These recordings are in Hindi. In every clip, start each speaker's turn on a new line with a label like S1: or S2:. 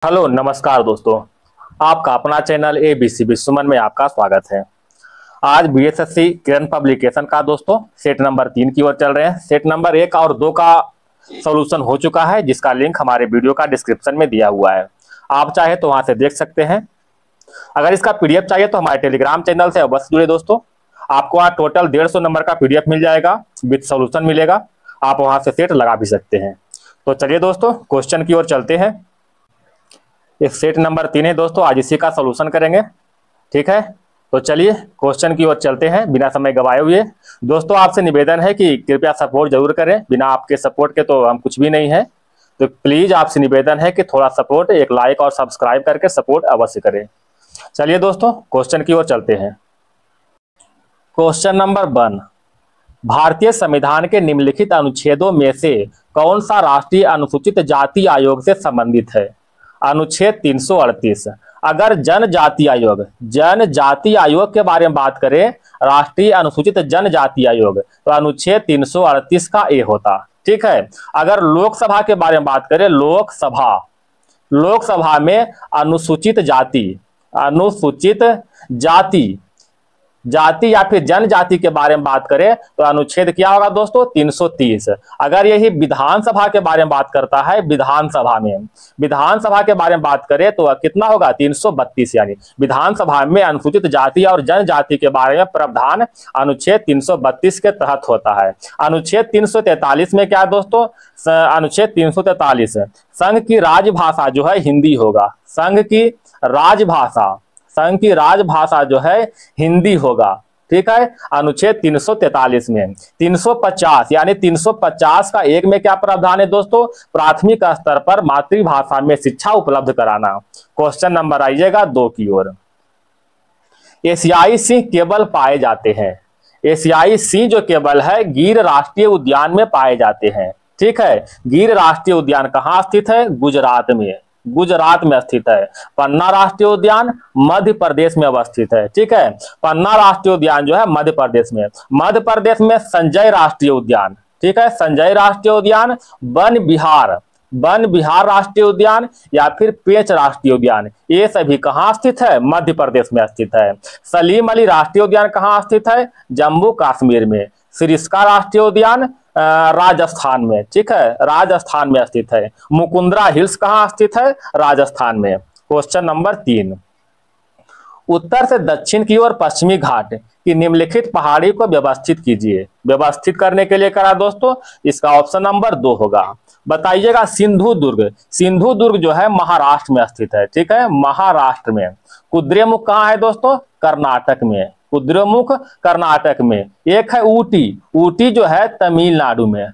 S1: हेलो नमस्कार दोस्तों। आपका अपना चैनल ABC विश्वमन में आपका स्वागत है। आज BSSC किरण पब्लिकेशन का दोस्तों सेट नंबर 3 की ओर चल रहे हैं। सेट नंबर 1 और 2 का सॉल्यूशन हो चुका है, जिसका लिंक हमारे वीडियो का डिस्क्रिप्शन में दिया हुआ है। आप चाहे तो वहां से देख सकते हैं। अगर इसका PDF चाहिए तो हमारे टेलीग्राम चैनल से अवश्य जुड़े दोस्तों। आपको वहाँ टोटल 150 नंबर का PDF मिल जाएगा, विथ सॉल्यूशन मिलेगा। आप वहां से सेट लगा भी सकते हैं। तो चलिए दोस्तों क्वेश्चन की ओर चलते हैं। एक सेट नंबर 3 है दोस्तों, आज इसी का सॉल्यूशन करेंगे। ठीक है, तो चलिए क्वेश्चन की ओर चलते हैं बिना समय गवाए हुए। दोस्तों आपसे निवेदन है कि कृपया सपोर्ट जरूर करें, बिना आपके सपोर्ट के तो हम कुछ भी नहीं है। तो प्लीज आपसे निवेदन है कि थोड़ा सपोर्ट, एक लाइक और सब्सक्राइब करके सपोर्ट अवश्य करें। चलिए दोस्तों क्वेश्चन की ओर चलते हैं। क्वेश्चन नंबर 1, भारतीय संविधान के निम्नलिखित अनुच्छेदों में से कौन सा राष्ट्रीय अनुसूचित जाति आयोग से संबंधित है? अनुच्छेद 338। अगर जनजाति आयोग के बारे में बात करें, राष्ट्रीय अनुसूचित जनजाति आयोग, तो अनुच्छेद 338 का ए होता। ठीक है। अगर लोकसभा के बारे में बात करें, लोकसभा में अनुसूचित जाति या फिर जनजाति के बारे में बात करें तो अनुच्छेद क्या होगा दोस्तों? 330। अगर यही विधानसभा के बारे में बात करता है, विधानसभा के बारे में बात करें तो कितना होगा? 332। यानी विधानसभा में अनुसूचित जाति और जनजाति के बारे में प्रावधान अनुच्छेद 332 के तहत होता है। अनुच्छेद 343 में क्या है दोस्तों? अनुच्छेद 343 संघ की राजभाषा जो है हिंदी होगा। संघ की राजभाषा जो है हिंदी होगा। ठीक है। अनुच्छेद 343 में 350 यानी 350 का एक में क्या प्रावधान है दोस्तों? प्राथमिक स्तर पर मातृभाषा में शिक्षा उपलब्ध कराना। क्वेश्चन नंबर आइएगा 2 की ओर। एशियाई सिंह केवल पाए जाते हैं। एशियाई सिंह जो केवल है गिर राष्ट्रीय उद्यान में पाए जाते हैं। ठीक है। गिर राष्ट्रीय उद्यान कहाँ स्थित है? गुजरात में स्थित है। पन्ना राष्ट्रीय उद्यान मध्य प्रदेश में अवस्थित है। ठीक है। पन्ना राष्ट्रीय उद्यान जो है मध्य प्रदेश में संजय राष्ट्रीय उद्यान, ठीक है, संजय राष्ट्रीय उद्यान, वन विहार राष्ट्रीय उद्यान या फिर पेंच राष्ट्रीय उद्यान, ये सभी कहाँ स्थित है? मध्य प्रदेश में स्थित है। सलीम अली राष्ट्रीय उद्यान कहाँ स्थित है? जम्मू कश्मीर में। सिरिस्का राष्ट्रीय उद्यान राजस्थान में। ठीक है, राजस्थान में स्थित है। मुकुंदरा हिल्स कहाँ स्थित है? राजस्थान में। क्वेश्चन नंबर 3, उत्तर से दक्षिण की ओर पश्चिमी घाट की निम्नलिखित पहाड़ी को व्यवस्थित कीजिए। व्यवस्थित करने के लिए करा दोस्तों, इसका ऑप्शन नंबर 2 होगा। बताइएगा सिंधुदुर्ग जो है महाराष्ट्र में स्थित है। ठीक है, महाराष्ट्र में। कुद्रेमुख कहाँ है दोस्तों? कर्नाटक में। कुद्रेमुख कर्नाटक में। एक है ऊटी जो है तमिलनाडु में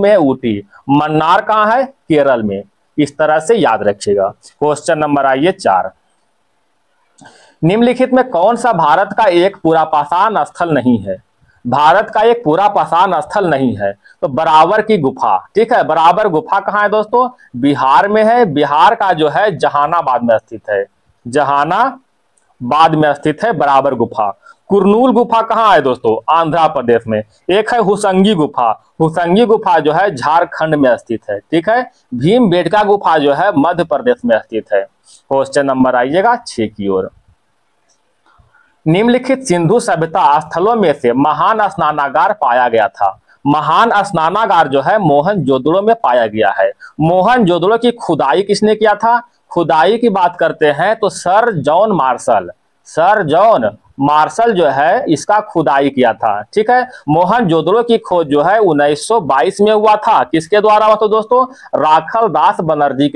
S1: है ऊटी। मन्नार कहाँ है? केरल में। इस तरह से याद रखिएगा। क्वेश्चन नंबर आइए 4, निम्नलिखित में कौन सा भारत का एक पूरा पाषाण स्थल नहीं है? भारत का एक पूरा पाषाण स्थल नहीं है तो बराबर की गुफा। ठीक है, बराबर गुफा कहाँ है दोस्तों? बिहार में है। बिहार का जो है जहानाबाद में स्थित है बराबर गुफा। कुरनूल गुफा कहाँ है दोस्तों? आंध्र प्रदेश में। एक है हुसंगी गुफा जो है झारखंड में स्थित है। ठीक है। भीमबेटका गुफा जो है मध्य प्रदेश में स्थित है। क्वेश्चन नंबर आइएगा 6 की ओर। निम्नलिखित सिंधु सभ्यता स्थलों में से महान स्नानागार पाया गया था। महान स्नानागार जो है मोहनजोदड़ो में पाया गया है। मोहनजोदड़ो की खुदाई किसने किया था? खुदाई की बात करते हैं तो सर जॉन मार्शल जो है इसका खुदाई किया था। ठीक है। मोहनजोदड़ो की खोज जो है 1922 में हुआ था। किसके द्वारा हुआ था दोस्तों? राखल दास बनर्जी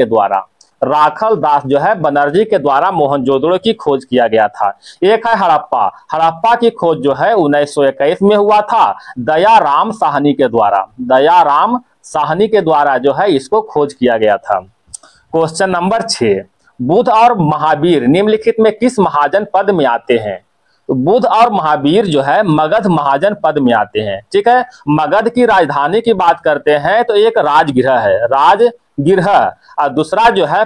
S1: के द्वारा मोहनजोदड़ो की खोज किया गया था। एक है हड़प्पा की खोज जो है 1921 में हुआ था दयाराम साहनी के द्वारा जो है इसको खोज किया गया था। क्वेश्चन नंबर 6, बुध और महावीर निम्नलिखित में किस महाजन पद में आते हैं? तो बुध और महावीर जो है मगध महाजन पद में आते हैं। ठीक है। मगध की राजधानी की बात करते हैं तो एक राजगृह और दूसरा जो है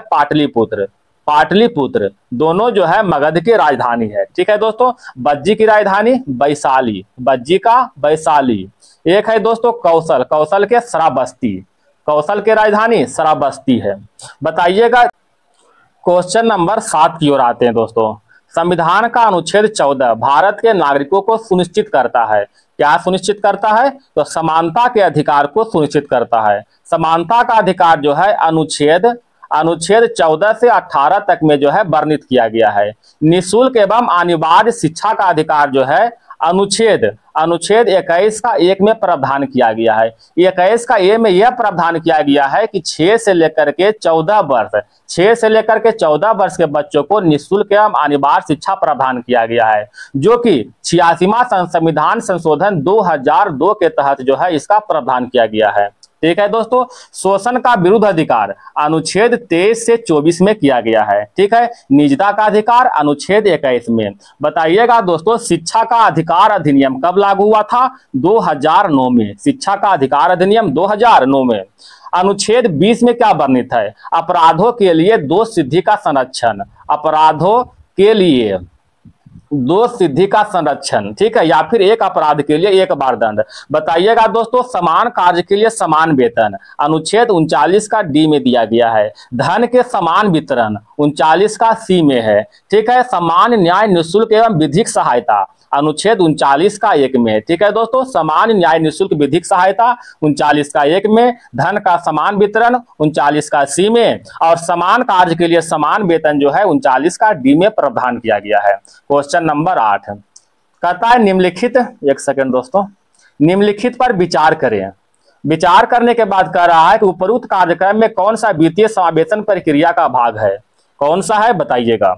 S1: पाटलिपुत्र, दोनों जो है मगध की राजधानी है। ठीक है दोस्तों। बज्जी की राजधानी वैशाली। एक है दोस्तों कौशल के श्रावस्ती, कौशल की राजधानी श्रावस्ती है। बताइएगा क्वेश्चन नंबर 7 की ओर आते हैं दोस्तों। संविधान का अनुच्छेद 14 भारत के नागरिकों को सुनिश्चित करता है। क्या सुनिश्चित करता है? तो समानता के अधिकार को सुनिश्चित करता है। समानता का अधिकार जो है अनुच्छेद 14 से 18 तक में जो है वर्णित किया गया है। निःशुल्क एवं अनिवार्य शिक्षा का अधिकार जो है अनुच्छेद 21 का 1 में प्रावधान किया गया है। 21 का ए में यह प्रावधान किया गया है कि 6 से लेकर के 14 वर्ष के बच्चों को निःशुल्क एवं अनिवार्य शिक्षा प्रावधान किया गया है, जो कि 86वां संविधान संशोधन 2002 के तहत जो है इसका प्रावधान किया गया है। ठीक है दोस्तों। शोषण का विरुद्ध अधिकार अनुच्छेद 23 से 24 में किया गया है। ठीक है। निजता का अधिकार अनुच्छेद 21 में। बताइएगा दोस्तों, शिक्षा का अधिकार अधिनियम कब लागू हुआ था? 2009 में। शिक्षा का अधिकार अधिनियम 2009 में। अनुच्छेद 20 में क्या वर्णित है? अपराधों के लिए दोष सिद्धि का संरक्षण। अपराधों के लिए दोष सिद्धि का संरक्षण। ठीक है। या फिर एक अपराध के लिए एक बार दंड। बताइएगा दोस्तों, समान कार्य के लिए समान वेतन अनुच्छेद 39 का डी में दिया गया है। धन के समान वितरण 39 का सी में है। ठीक है। समान न्याय निःशुल्क एवं विधिक सहायता अनुच्छेद 39 का 1 में। ठीक है दोस्तों। समान न्याय निःशुल्क विधिक सहायता 39 का 1 में। धन का समान वितरण 39 का सी में। और समान कार्य के लिए समान वेतन जो है 39 का डी में प्रावधान किया गया है। क्वेश्चन नंबर 8 कहता है निम्नलिखित, एक सेकंड दोस्तों, निम्नलिखित पर विचार करें। विचार करने के बाद कह रहा है कि उपरोक्त कार्यक्रम में कौन सा वित्तीय समावेशन प्रक्रिया का भाग है? कौन सा है बताइएगा।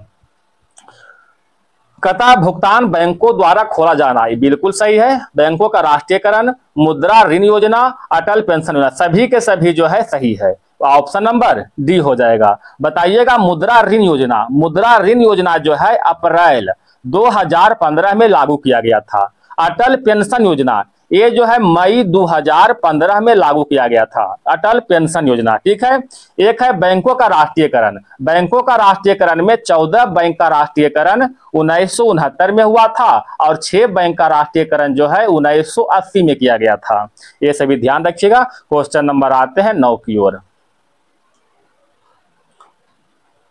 S1: कहता भुगतान बैंकों द्वारा खोला जाना, ये बिल्कुल सही है। बैंकों का राष्ट्रीयकरण, मुद्रा ऋण योजना, अटल पेंशन योजना, सभी के सभी जो है सही है। ऑप्शन नंबर डी हो जाएगा। बताइएगा मुद्रा ऋण योजना। मुद्रा ऋण योजना जो है अप्रैल 2015 में लागू किया गया था। अटल पेंशन योजना ये जो है मई 2015 में लागू किया गया था। अटल पेंशन योजना। ठीक है। एक है बैंकों का राष्ट्रीयकरण। बैंकों का राष्ट्रीयकरण में 14 बैंक का राष्ट्रीयकरण 1969 में हुआ था और 6 बैंक का राष्ट्रीयकरण जो है 1980 में किया गया था। ये सभी ध्यान रखिएगा। क्वेश्चन नंबर आते हैं 9 की ओर।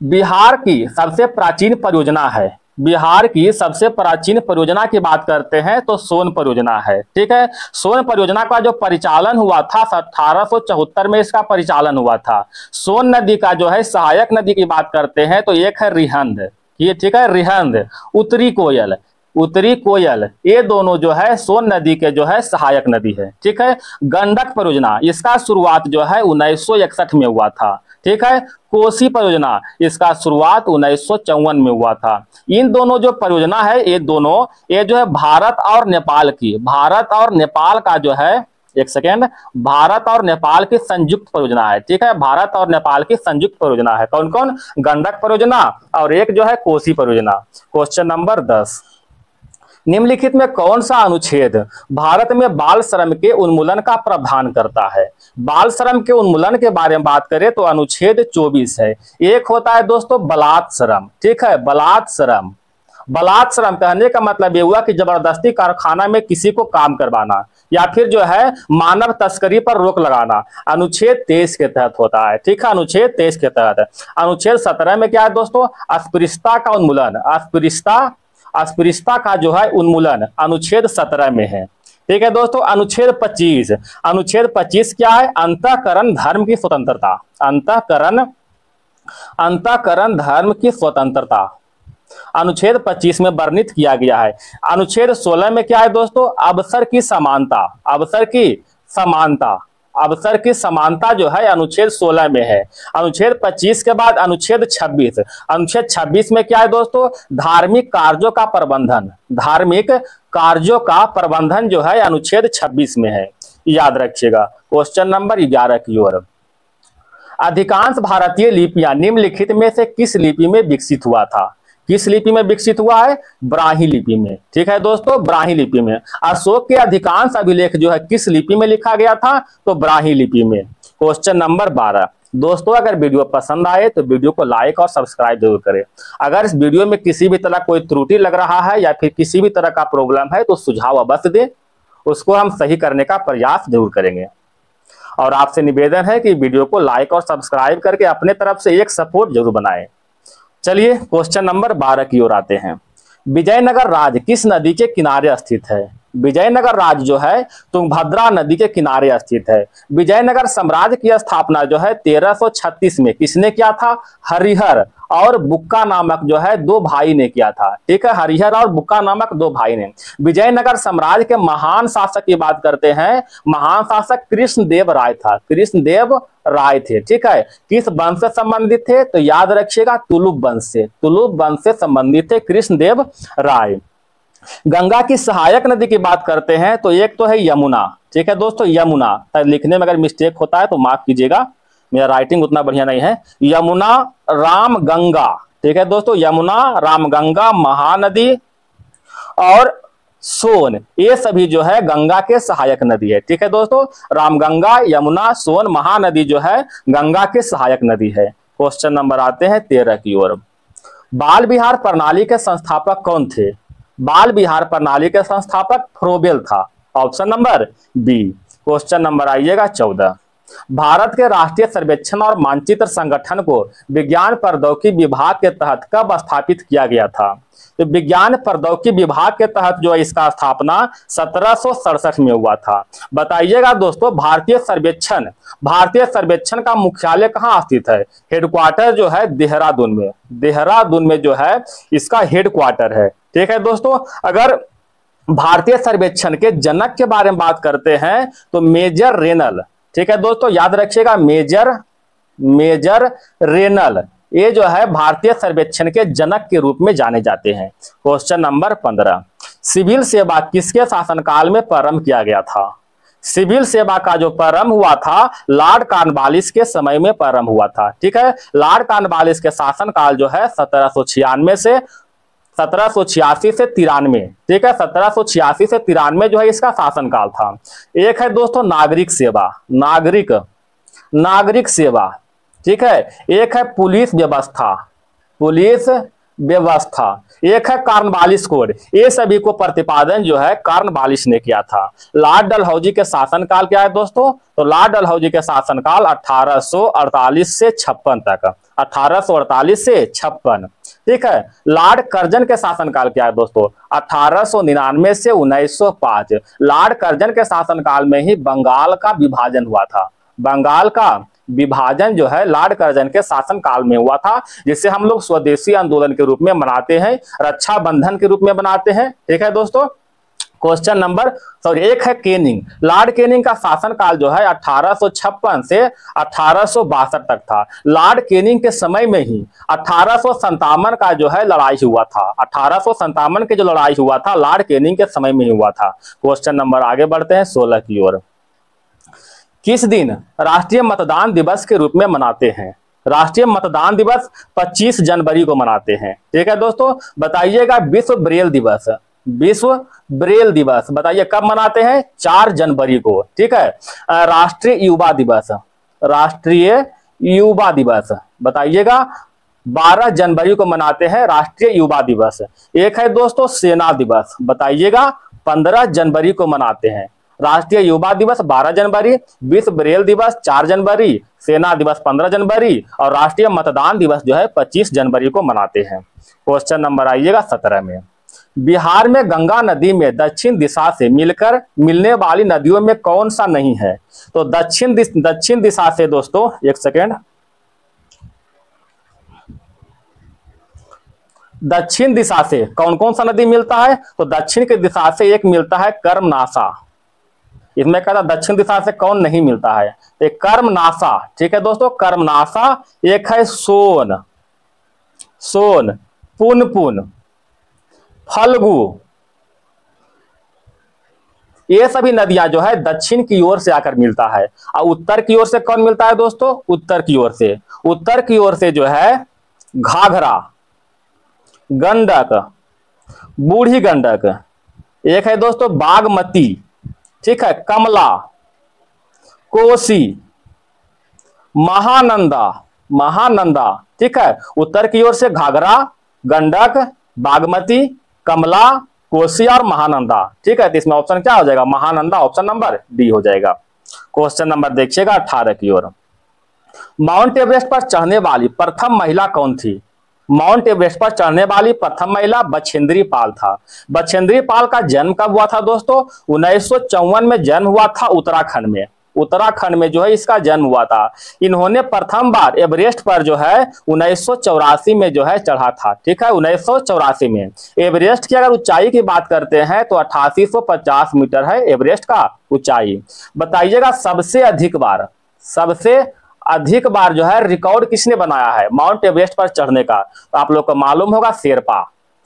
S1: बिहार की सबसे प्राचीन परियोजना है। बिहार की सबसे प्राचीन परियोजना की बात करते हैं तो सोन परियोजना है। ठीक है। सोन परियोजना का जो परिचालन हुआ था 1874 में इसका परिचालन हुआ था। सोन नदी का जो है सहायक नदी की बात करते हैं तो एक है रिहंद, ये ठीक है, रिहंद, उत्तरी कोयल, ये दोनों जो है सोन नदी के जो है सहायक नदी है। ठीक है। गंडक परियोजना इसका शुरुआत जो है 1961 में हुआ था। ठीक है। कोसी परियोजना इसका शुरुआत 1954 में हुआ था। इन दोनों जो परियोजना है ये जो है भारत और नेपाल का जो है, एक सेकेंड, भारत और नेपाल की संयुक्त परियोजना है। ठीक है। भारत और नेपाल की संयुक्त परियोजना है। कौन कौन? गंडक परियोजना और एक जो है कोसी परियोजना। क्वेश्चन नंबर 10, निम्नलिखित में कौन सा अनुच्छेद भारत में बाल श्रम के उन्मूलन का प्रावधान करता है? बाल श्रम के उन्मूलन के बारे में बात करें तो अनुच्छेद 24 है। एक होता है दोस्तों बलात् श्रम। ठीक है। बलात् श्रम कहने का मतलब ये हुआ कि जबरदस्ती कारखाना में किसी को काम करवाना या फिर जो है मानव तस्करी पर रोक लगाना अनुच्छेद 23 के तहत होता है। ठीक है। अनुच्छेद 23 के तहत। अनुच्छेद 17 में क्या है दोस्तों? अस्पृश्यता का उन्मूलन। अस्पृश्यता का जो है उन्मूलन अनुच्छेद 17 में है। ठीक है दोस्तों। अनुच्छेद 25 क्या है? अंतःकरण धर्म की स्वतंत्रता। अंतःकरण धर्म की स्वतंत्रता अनुच्छेद 25 में वर्णित किया गया है। अनुच्छेद 16 में क्या है दोस्तों? अवसर की समानता जो है अनुच्छेद 16 में है। अनुच्छेद 25 के बाद अनुच्छेद 26। अनुच्छेद 26 में क्या है दोस्तों? धार्मिक कार्यों का प्रबंधन जो है अनुच्छेद 26 में है। याद रखिएगा। क्वेश्चन नंबर 11 की ओर। अधिकांश भारतीय लिपियां निम्नलिखित में से किस लिपि में विकसित हुआ था? किस लिपि में विकसित हुआ है? ब्राह्मी लिपि में। ठीक है दोस्तों। ब्राह्मी लिपि में। अशोक के अधिकांश अभिलेख जो है किस लिपि में लिखा गया था? तो ब्राह्मी लिपि में। क्वेश्चन नंबर 12 दोस्तों, अगर वीडियो पसंद आए तो वीडियो को लाइक और सब्सक्राइब जरूर करें। अगर इस वीडियो में किसी भी तरह कोई त्रुटि लग रहा है या फिर किसी भी तरह का प्रॉब्लम है तो सुझाव अवश्य दें, उसको हम सही करने का प्रयास जरूर करेंगे। और आपसे निवेदन है कि वीडियो को लाइक और सब्सक्राइब करके अपने तरफ से एक सपोर्ट जरूर बनाएं। चलिए क्वेश्चन नंबर 12 की ओर आते हैं। विजयनगर राज्य किस नदी के किनारे स्थित है? विजयनगर राज्य जो है तुंगभद्रा नदी के किनारे स्थित है। विजयनगर साम्राज्य की स्थापना जो है 1336 में किसने किया था? हरिहर और बुक्का नामक जो है दो भाई ने किया था। ठीक है, हरिहर और बुक्का नामक दो भाई ने। विजयनगर साम्राज्य के महान शासक की बात करते हैं, महान शासक कृष्णदेव राय था। कृष्णदेव राय थे। ठीक है, किस वंश से संबंधित थे? तो याद रखिएगा तुलुप वंश से, तुलुप वंश से संबंधित थे कृष्णदेव राय। गंगा की सहायक नदी की बात करते हैं तो एक तो है यमुना। ठीक है दोस्तों, यमुना, लिखने में अगर मिस्टेक होता है तो माफ कीजिएगा, मेरा राइटिंग उतना बढ़िया नहीं है। यमुना, रामगंगा। ठीक है दोस्तों, यमुना, रामगंगा, महानदी और सोन, ये सभी जो है गंगा के सहायक नदी है। ठीक है दोस्तों, रामगंगा, यमुना, सोन, महानदी जो है गंगा के सहायक नदी है। क्वेश्चन नंबर आते हैं 13 की ओर। बाल विहार प्रणाली के संस्थापक कौन थे? बाल विहार प्रणाली के संस्थापक फ्रोबेल था। Option number B. Question number आइएगा 14। भारत के राष्ट्रीय सर्वेक्षण और मानचित्र संगठन को विज्ञान प्रौद्योगिकी विभाग के तहत कब स्थापित किया गया था? तो विज्ञान प्रौद्योगिकी विभाग के तहत जो है इसका स्थापना 1767 में हुआ था। बताइएगा दोस्तों, भारतीय सर्वेक्षण का मुख्यालय कहाँ स्थित है? हेडक्वार्टर जो है देहरादून में, देहरादून में जो है इसका हेडक्वार्टर है। ठीक है दोस्तों, अगर भारतीय सर्वेक्षण के जनक के बारे में बात करते हैं तो मेजर रेनल। ठीक है दोस्तों, याद रखिएगा, मेजर रेनल, ये जो है भारतीय सर्वेक्षण के जनक के रूप में जाने जाते हैं। Question number 15। सिविल सेवा किसके शासनकाल में प्रारंभ किया गया था? सिविल सेवा का जो प्रारंभ हुआ था लॉर्ड कॉर्नवालिस के समय में प्रारंभ हुआ था। ठीक है, लॉर्ड कॉर्नवालिस के शासनकाल जो है 1786 से 93। ठीक है, 1786 से 93 जो है इसका शासनकाल था। एक है दोस्तों नागरिक सेवा, नागरिक सेवा। ठीक है, एक है पुलिस व्यवस्था, एक है कॉर्नवालिस कोड। ये सभी को प्रतिपादन जो है कॉर्नवालिस ने किया था। लॉर्ड डलहौजी के शासनकाल क्या है दोस्तों? तो लॉर्ड डलहौजी के शासनकाल 1848 से 56 तक, 1848 से 56। ठीक है, लॉर्ड कर्जन के शासनकाल क्या है दोस्तों? 1899 से 1905। लॉर्ड कर्जन के शासनकाल में ही बंगाल का विभाजन हुआ था। बंगाल का विभाजन जो है लॉर्ड कर्जन के शासनकाल में हुआ था, जिसे हम लोग स्वदेशी आंदोलन के रूप में मनाते हैं, रक्षाबंधन के रूप में मनाते हैं। ठीक है दोस्तों, क्वेश्चन नंबर एक है केनिंग। लॉर्ड केनिंग का शासनकाल जो है 1856 से 1862 तक था। लॉर्ड केनिंग के समय में ही 1857 का जो है लड़ाई हुआ था। 1857 की जो लड़ाई हुआ था लॉर्ड केनिंग के समय में ही हुआ था। क्वेश्चन नंबर आगे बढ़ते हैं 16 की ओर। किस दिन राष्ट्रीय मतदान दिवस के रूप में मनाते हैं? राष्ट्रीय मतदान दिवस 25 जनवरी को मनाते हैं। ठीक है दोस्तों, बताइएगा विश्व ब्रेल दिवस, विश्व ब्रेल दिवस बताइए कब मनाते हैं? 4 जनवरी को। ठीक है, राष्ट्रीय युवा दिवस, राष्ट्रीय युवा दिवस बताइएगा 12 जनवरी को मनाते हैं राष्ट्रीय युवा दिवस। एक है दोस्तों सेना दिवस, बताइएगा 15 जनवरी को मनाते हैं। राष्ट्रीय युवा दिवस 12 जनवरी, विश्व ब्रेल दिवस 4 जनवरी, सेना दिवस 15 जनवरी और राष्ट्रीय मतदान दिवस जो है 25 जनवरी को मनाते हैं। क्वेश्चन नंबर आइएगा 17 में। बिहार में गंगा नदी में दक्षिण दिशा से मिलकर मिलने वाली नदियों में कौन सा नहीं है? तो दक्षिण दिशा से दोस्तों, एक सेकेंड, दक्षिण दिशा से कौन कौन सा नदी मिलता है? तो दक्षिण की दिशा से एक मिलता है कर्मनाशा। इसमें कहता दक्षिण दिशा से कौन नहीं मिलता है? एक कर्मनाशा। ठीक है दोस्तों, कर्मनाशा। एक है सोन, पुनपुन, फल्गु। ये सभी नदियां जो है दक्षिण की ओर से आकर मिलता है। और उत्तर की ओर से कौन मिलता है दोस्तों? उत्तर की ओर से जो है घाघरा, गंडक, बूढ़ी गंडक। एक है दोस्तों बागमती, ठीक है, कमला, कोसी, महानंदा। ठीक है, उत्तर की ओर से घाघरा, गंडक, बागमती, कमला, कोसी और महानंदा। ठीक है, तो इसमें ऑप्शन क्या हो जाएगा? महानंदा। ऑप्शन नंबर डी हो जाएगा। क्वेश्चन नंबर देखिएगा 18 की ओर। माउंट एवरेस्ट पर चढ़ने वाली प्रथम महिला कौन थी? माउंट एवरेस्ट पर चढ़ने वाली प्रथम महिला बछेंद्री पाल था। बछेंद्री पाल का जन्म कब हुआ था दोस्तों? 1954 में जन्म हुआ था उत्तराखंड में। उत्तराखंड में जो है इसका जन्म हुआ था। इन्होंने प्रथम बार एवरेस्ट पर जो है 1984 में जो है चढ़ा था। ठीक है, 1984 में। एवरेस्ट की अगर ऊंचाई की बात करते हैं तो 8850 मीटर है एवरेस्ट का ऊंचाई। बताइएगा सबसे अधिक बार जो है रिकॉर्ड किसने बनाया है माउंट एवरेस्ट पर चढ़ने का? तो आप लोग को मालूम होगा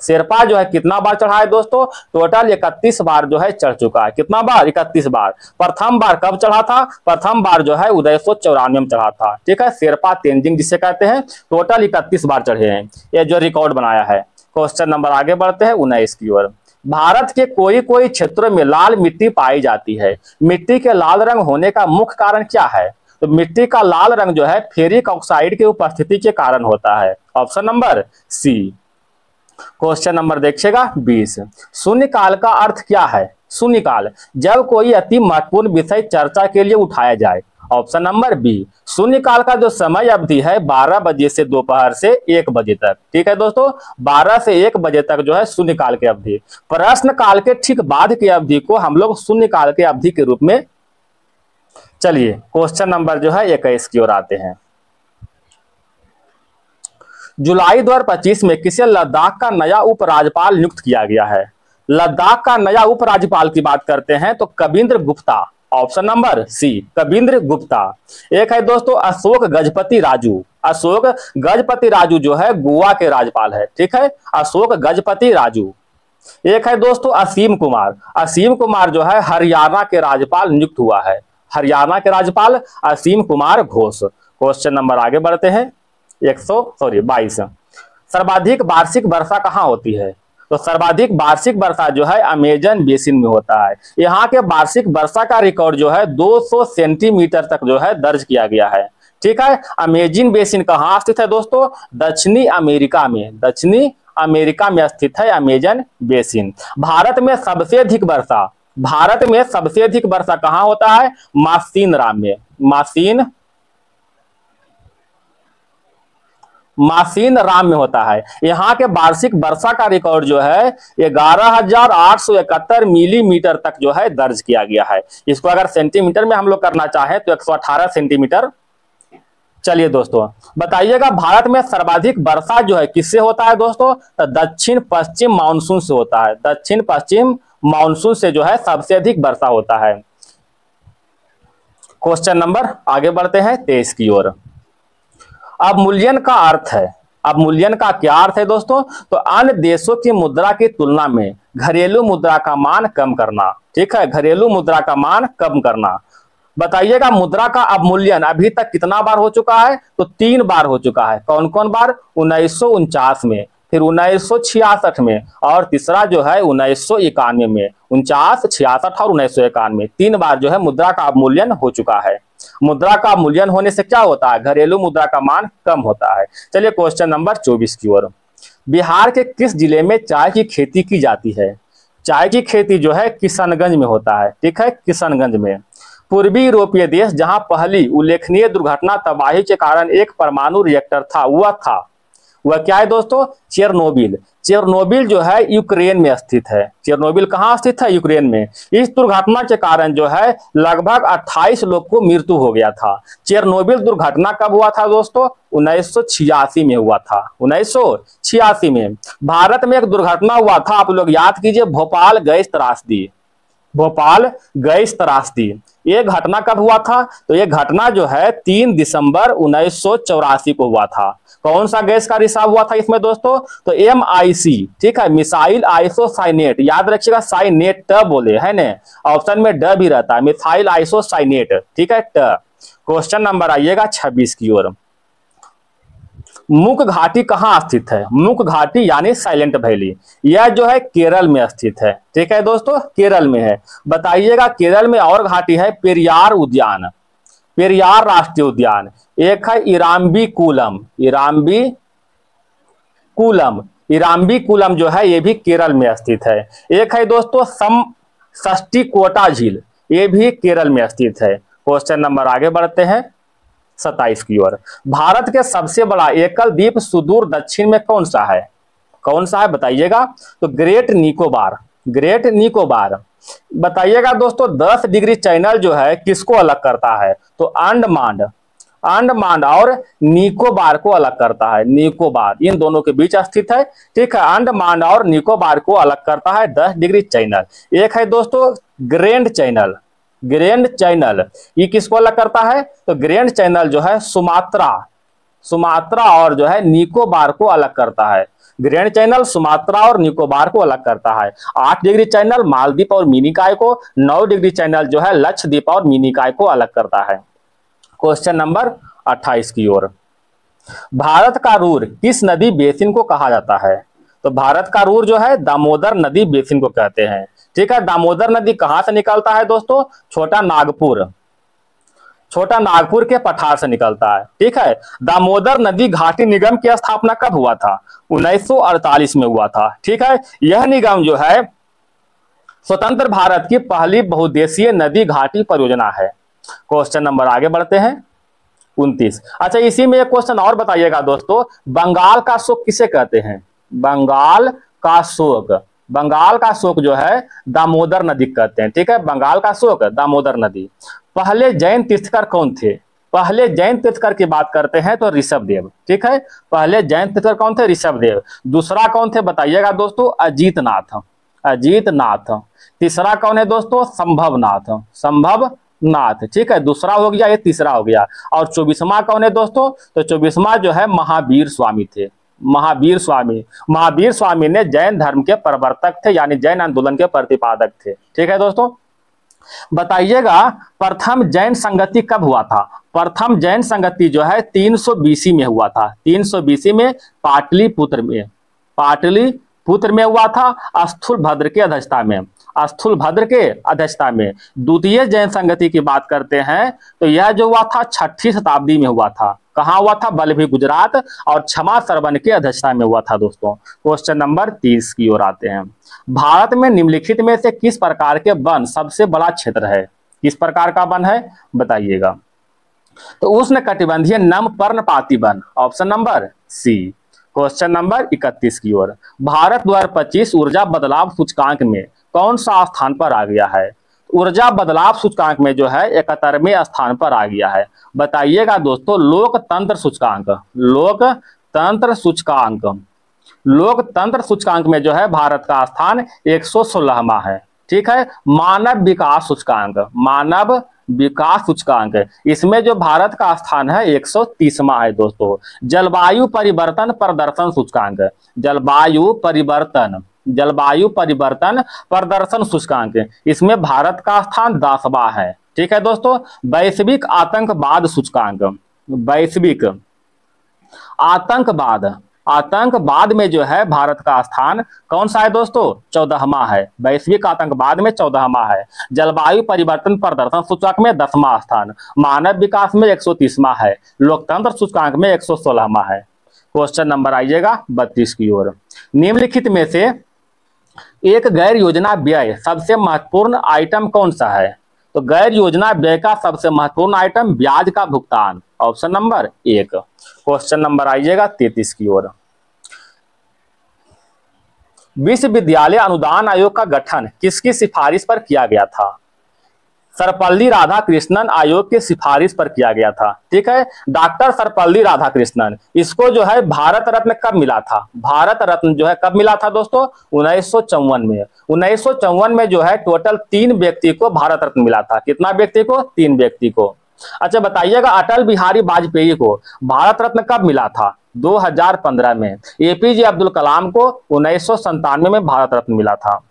S1: शेरपा जो है कितना बार चढ़ा है दोस्तों? टोटल 31 बार जो है चढ़ चुका है। कितना बार? 31 बार। प्रथम बार कब चढ़ा था? प्रथम बार जो है 1994 में चढ़ा था। ठीक है, शेरपा तेंजिंग जिसे कहते हैं, टोटल 31 बार चढ़े हैं, ये जो रिकॉर्ड बनाया है। क्वेश्चन नंबर आगे बढ़ते हैं 19 की ओर। भारत के कोई कोई क्षेत्रों में लाल मिट्टी पाई जाती है। मिट्टी के लाल रंग होने का मुख्य कारण क्या है? तो मिट्टी का लाल रंग जो है फेरिक ऑक्साइड की उपस्थिति के कारण होता है। Option number C. Question number देखिएगा 20। शून्यकाल का अर्थ क्या है? शून्यकाल जब कोई अति महत्वपूर्ण विषय चर्चा के लिए उठाया जाए। Option number B. शून्यकाल का जो समय अवधि है 12 बजे से दोपहर से 1 बजे तक। ठीक है दोस्तों, 12 से 1 बजे तक जो है शून्यकाल की अवधि। प्रश्न काल के ठीक बाद की अवधि को हम लोग शून्यकाल की अवधि के रूप में। चलिए क्वेश्चन नंबर जो है 21 की ओर आते हैं। जुलाई 2025 में किसे लद्दाख का नया उपराज्यपाल नियुक्त किया गया है? लद्दाख का नया उपराज्यपाल की बात करते हैं तो Kavindra Gupta. Option number C, Kavindra Gupta. एक है दोस्तों अशोक गजपति राजू। अशोक गजपति राजू जो है गोवा के राज्यपाल है। ठीक है, अशोक गजपति राजू। एक है दोस्तों असीम कुमार। असीम कुमार जो है हरियाणा के राज्यपाल नियुक्त हुआ है। हरियाणा के राज्यपाल असीम कुमार घोष। क्वेश्चन नंबर आगे बढ़ते हैं 22। सर्वाधिक वार्षिक वर्षा कहाँ होती है? तो सर्वाधिक वार्षिक वर्षा जो है अमेजन बेसिन में होता है। यहाँ के वार्षिक वर्षा का रिकॉर्ड जो है 200 सेंटीमीटर तक जो है दर्ज किया गया है। ठीक है, अमेजन बेसिन कहाँ स्थित है दोस्तों? दक्षिणी अमेरिका में। दक्षिणी अमेरिका में स्थित है अमेजन बेसिन। भारत में सबसे अधिक वर्षा कहाँ होता है? मासीन राम में होता है। यहाँ के वार्षिक वर्षा का रिकॉर्ड जो है 11,871 मिलीमीटर तक जो है दर्ज किया गया है। इसको अगर सेंटीमीटर में हम लोग करना चाहें तो 118 सेंटीमीटर। चलिए दोस्तों बताइएगा भारत में सर्वाधिक वर्षा जो है किससे होता है दोस्तों? तो दक्षिण पश्चिम मानसून से होता है। दक्षिण पश्चिम मानसून से जो है सबसे अधिक वर्षा होता है। क्वेश्चन नंबर आगे बढ़ते हैं 23 की ओर। अवमूल्यन का अर्थ है। अवमूल्यन का क्या अर्थ है दोस्तों? तो अन्य देशों की मुद्रा की तुलना में घरेलू मुद्रा का मान कम करना। ठीक है, घरेलू मुद्रा का मान कम करना। बताइएगा मुद्रा का अवमूल्यन अभी तक कितना बार हो चुका है? तो 3 बार हो चुका है। कौन कौन बार? 1949 में, फिर 1966 में, और तीसरा जो है 1991 में। 49, 66 और 1991, 3 बार जो है मुद्रा का अवमूल्यन हो चुका है। मुद्रा का अवमूल्यन होने से क्या होता है? घरेलू मुद्रा का मान कम होता है। चलिए क्वेश्चन नंबर 24 की ओर। बिहार के किस जिले में चाय की खेती की जाती है? चाय की खेती जो है किशनगंज में होता है। ठीक है, किशनगंज में। पूर्वी यूरोपीय देश जहां पहली उल्लेखनीय दुर्घटना तबाही के कारण एक परमाणु रिएक्टर था, वह क्या है दोस्तों? चेरनोबिल। चेरनोबिल जो है यूक्रेन में स्थित है। चेरनोबिल कहाँ स्थित है? यूक्रेन में। इस दुर्घटना के कारण जो है लगभग 28 लोग को मृत्यु हो गया था। चेरनोबिल दुर्घटना कब हुआ था दोस्तों? 1986 में हुआ था। 1986 में भारत में एक दुर्घटना हुआ था, आप लोग याद कीजिए, भोपाल गैस त्रासदी। भोपाल गैस त्रासदी ये घटना कब हुआ था? तो ये घटना जो है 3 दिसंबर 1984 को हुआ था। कौन सा गैस का रिसाव हुआ था इसमें दोस्तों? तो MIC। ठीक है, मिसाइल आइसोसाइनेट। याद रखिएगा, साइनेट ट बोले है ना, ऑप्शन में ड भी रहता है। Missile isocyanate. ठीक है, ट। क्वेश्चन नंबर आइएगा 26 की ओर। मुक घाटी कहाँ स्थित है? मुक घाटी यानी साइलेंट वैली, यह जो है केरल में स्थित है। ठीक है दोस्तों, केरल में है। बताइएगा केरल में और घाटी है पेरियार उद्यान, पेरियार राष्ट्रीय उद्यान। एक है इराम्बीकुलम। इराम्बीकुलम जो है ये भी केरल में स्थित है। एक है दोस्तों सष्टिकोटा झील, ये भी केरल में स्थित है। क्वेश्चन नंबर आगे बढ़ते हैं 27 की ओर। भारत के सबसे बड़ा एकल द्वीप सुदूर दक्षिण में कौन सा है? कौन सा है बताइएगा? तो ग्रेट निकोबार, ग्रेट निकोबार। बताइएगा दोस्तों 10 डिग्री चैनल जो है किसको अलग करता है? तो अंडमान, अंडमान और निकोबार को अलग करता है। निकोबार इन दोनों के बीच स्थित है, ठीक है। अंडमान और निकोबार को अलग करता है 10 डिग्री चैनल। एक है दोस्तों ग्रैंड चैनल, ग्रैंड चैनल, ये किसको अलग करता है? तो ग्रैंड चैनल जो है सुमात्रा, सुमात्रा और जो है निकोबार को अलग करता है। ग्रैंड चैनल सुमात्रा और निकोबार को अलग करता है। 8 डिग्री चैनल मालदीव और मिनिकॉय को, 9 डिग्री चैनल जो है लक्षद्वीप और मिनिकॉय को अलग करता है। क्वेश्चन नंबर 28 की ओर। भारत का रूर किस नदी बेसिन को कहा जाता है? तो भारत का रूर जो है दामोदर नदी बेसिन को कहते हैं, ठीक है। दामोदर नदी कहां से निकलता है दोस्तों? छोटा नागपुर, छोटा नागपुर के पठार से निकलता है, ठीक है। दामोदर नदी घाटी निगम की स्थापना कब हुआ था? 1948 में हुआ था, ठीक है। यह निगम जो है स्वतंत्र भारत की पहली बहुउद्देशीय नदी घाटी परियोजना है। क्वेश्चन नंबर आगे बढ़ते हैं 29। अच्छा, इसी में एक क्वेश्चन और बताइएगा दोस्तों, बंगाल का शोक किसे कहते हैं? बंगाल का शोक, बंगाल का शोक जो है दामोदर नदी कहते हैं, ठीक है। बंगाल का शोक दामोदर नदी। पहले जैन तीर्थकर कौन थे? पहले जैन तीर्थकर की बात करते हैं तो ऋषभदेव, ठीक है। पहले जैन तीर्थकर कौन थे? ऋषभदेव। दूसरा कौन थे बताइएगा दोस्तों? अजीतनाथ, अजीतनाथ। तीसरा कौन है दोस्तों? संभवनाथ, संभवनाथ, ठीक है। दूसरा हो गया, ये तीसरा हो गया। और 24वां कौन है दोस्तों? तो 24वां जो है महावीर स्वामी थे, महावीर स्वामी। महावीर स्वामी ने जैन धर्म के प्रवर्तक थे, यानी जैन आंदोलन के प्रतिपादक थे, ठीक है दोस्तों। बताइएगा प्रथम जैन संगति कब हुआ था? प्रथम जैन संगति जो है 300 BC में हुआ था। 300 BC में पाटलिपुत्र में, पाटलिपुत्र में हुआ था, स्थूलभद्र के अध्यक्षता में, स्थूलभद्र के अध्यक्षता में। द्वितीय जैन संगति की बात करते हैं तो यह जो हुआ था 6ठी शताब्दी में हुआ था। कहां हुआ था? बल्लभी गुजरात, और क्षमा सरवन के अध्यक्षता में हुआ था दोस्तों। क्वेश्चन नंबर 30 की ओर आते हैं। भारत में निम्नलिखित में से किस प्रकार के वन सबसे बड़ा क्षेत्र है? किस प्रकार का वन है बताइएगा? तो उष्णकटिबंधीय नम पर्णपाती वन, option number C. Question number 31 की ओर। भारत 2025 ऊर्जा बदलाव सूचकांक में कौन सा स्थान पर आ गया है? ऊर्जा बदलाव सूचकांक में जो है 71वें स्थान पर आ गया है। बताइएगा दोस्तों लोकतंत्र सूचकांक, लोकतंत्र सूचकांक, लोकतंत्र सूचकांक में जो है भारत का स्थान 116वां है, ठीक है। मानव विकास सूचकांक, मानव विकास सूचकांक, इसमें जो भारत का स्थान है 130वां है दोस्तों। जलवायु परिवर्तन प्रदर्शन सूचकांक, जलवायु परिवर्तन, जलवायु परिवर्तन प्रदर्शन सूचकांक, इसमें भारत का स्थान 10वां है, ठीक है दोस्तों। वैश्विक आतंकवाद सूचकांक, वैश्विक आतंकवाद, आतंकवाद में जो है भारत का स्थान कौन सा है दोस्तों? 14वां है। वैश्विक आतंकवाद में 14वां है। जलवायु परिवर्तन प्रदर्शन सूचकांक में 10वां स्थान। मानव विकास में 130वां है। लोकतंत्र सूचकांक में 116वां है। क्वेश्चन नंबर आइएगा 32 की ओर। निम्नलिखित में से एक गैर योजना व्यय सबसे महत्वपूर्ण आइटम कौन सा है? तो गैर योजना व्यय का सबसे महत्वपूर्ण आइटम ब्याज का भुगतान, ऑप्शन नंबर 1। क्वेश्चन नंबर आइएगा 33 की ओर। विश्वविद्यालय अनुदान आयोग का गठन किसकी सिफारिश पर किया गया था? सर्वपल्ली राधाकृष्णन आयोग की सिफारिश पर किया गया था, ठीक है। डॉक्टर सर्वपल्ली राधाकृष्णन, इसको जो है भारत रत्न कब मिला था? भारत रत्न जो है कब मिला था दोस्तों? 1954 में। 1954 में जो है टोटल 3 व्यक्ति को भारत रत्न मिला था। कितना व्यक्ति को? 3 व्यक्ति को। अच्छा बताइएगा अटल बिहारी वाजपेयी को भारत रत्न कब मिला था? 2015 में। एपीजे अब्दुल कलाम को 1997 में भारत रत्न मिला था।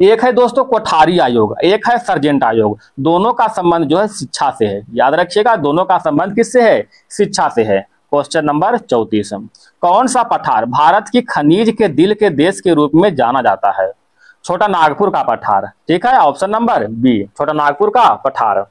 S1: एक है दोस्तों कोठारी आयोग, एक है सर्जेंट आयोग। दोनों का संबंध जो है शिक्षा से है, याद रखिएगा दोनों का संबंध किससे है? शिक्षा से है। Question number 34। कौन सा पठार भारत की खनिज के दिल के देश के रूप में जाना जाता है? छोटा नागपुर का पठार, ठीक है। ऑप्शन नंबर बी, छोटा नागपुर का पठार।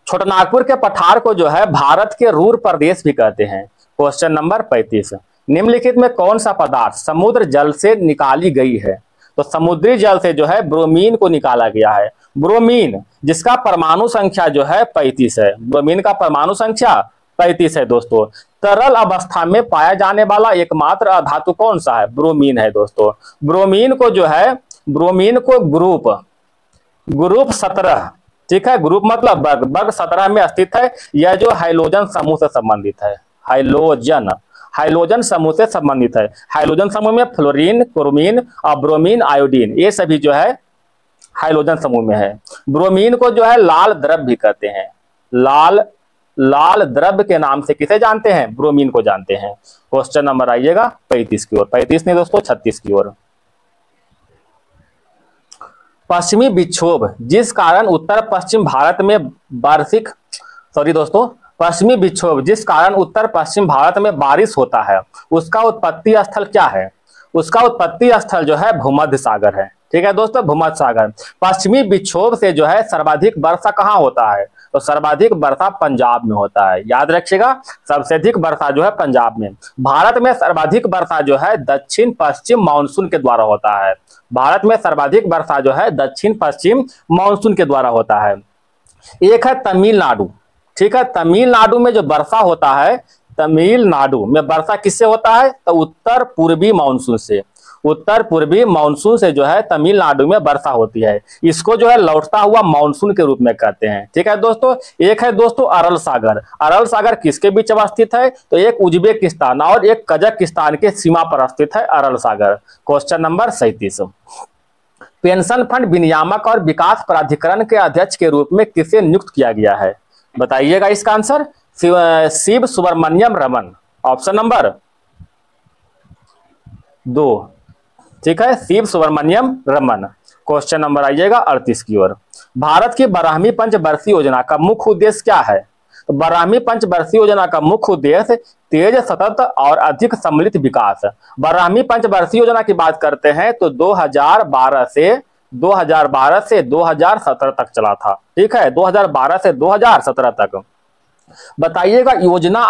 S1: छोटा नागपुर के पठार को जो है भारत के रूर प्रदेश भी कहते हैं। Question number 35। निम्नलिखित में कौन सा पदार्थ समुद्र जल से निकाली गई है? तो समुद्री जल से जो है ब्रोमीन को निकाला गया है। ब्रोमीन जिसका परमाणु संख्या जो है 35 है, ब्रोमीन का परमाणु संख्या 35 है दोस्तों। तरल अवस्था में पाया जाने वाला एकमात्र अधातु कौन सा है? ब्रोमीन है दोस्तों। ब्रोमीन को जो है, ब्रोमीन को ग्रुप 17, ठीक है, ग्रुप मतलब वर्ग 17 में स्थित है। यह जो हाइड्रोजन समूह से संबंधित है, हाइड्रोजन समूह से संबंधित है। हाइड्रोजन समूह में फ्लोरीन, क्रोमीन और ब्रोमीन, आयोडीन, ये सभी जो है हाइड्रोजन समूह में है। ब्रोमीन को जो है लाल द्रव्य भी कहते हैं। लाल द्रव्य के नाम से किसे जानते हैं? ब्रोमीन को जानते हैं। क्वेश्चन नंबर आइएगा 35 की ओर, 35 नहीं दोस्तों 36 की ओर। पश्चिमी विक्षोभ जिस कारण उत्तर पश्चिम भारत में पश्चिमी विक्षोभ जिस कारण उत्तर पश्चिम भारत में बारिश होता है, उसका उत्पत्ति स्थल क्या है? उसका उत्पत्ति स्थल जो है भूमध्य सागर है। ठीक है दोस्तों, भूमध्य सागर। पश्चिमी विक्षोभ से जो है सर्वाधिक वर्षा कहाँ होता है? तो सर्वाधिक वर्षा पंजाब में होता है। याद रखिएगा, सबसे अधिक वर्षा जो है पंजाब में। भारत में सर्वाधिक वर्षा जो है दक्षिण पश्चिम मानसून के द्वारा होता है। भारत में सर्वाधिक वर्षा जो है दक्षिण पश्चिम मानसून के द्वारा होता है। एक है तमिलनाडु, ठीक है, तमिलनाडु में जो वर्षा होता है, तमिलनाडु में वर्षा किससे होता है? तो उत्तर पूर्वी मानसून से, उत्तर पूर्वी मानसून से जो है तमिलनाडु में वर्षा होती है। इसको जो है लौटता हुआ मानसून के रूप में कहते हैं। ठीक है दोस्तों। एक है दोस्तों अरल सागर। अरल सागर किसके बीच अवस्थित है? तो एक उज्बेकिस्तान और एक कजाकिस्तान के सीमा पर स्थित है अरल सागर। Question number 37। पेंशन फंड विनियामक और विकास प्राधिकरण के अध्यक्ष के रूप में किसे नियुक्त किया गया है? बताइएगा इसका answer. Shiv Subramaniam Raman, option number 2, ठीक है, शिव सुब्रमण्यम रमन। क्वेश्चन नंबर आइएगा 38 की ओर। भारत की 12वीं पंचवर्षीय योजना का मुख्य उद्देश्य क्या है? तो 12वीं पंचवर्षीय योजना का मुख्य उद्देश्य तेज, सतत और अधिक सम्मिलित विकास। 12वीं पंचवर्षीय योजना की बात करते हैं तो 2012 से 2017 तक चला था। ठीक है, 2012 से 2017 तक। बताइएगा योजना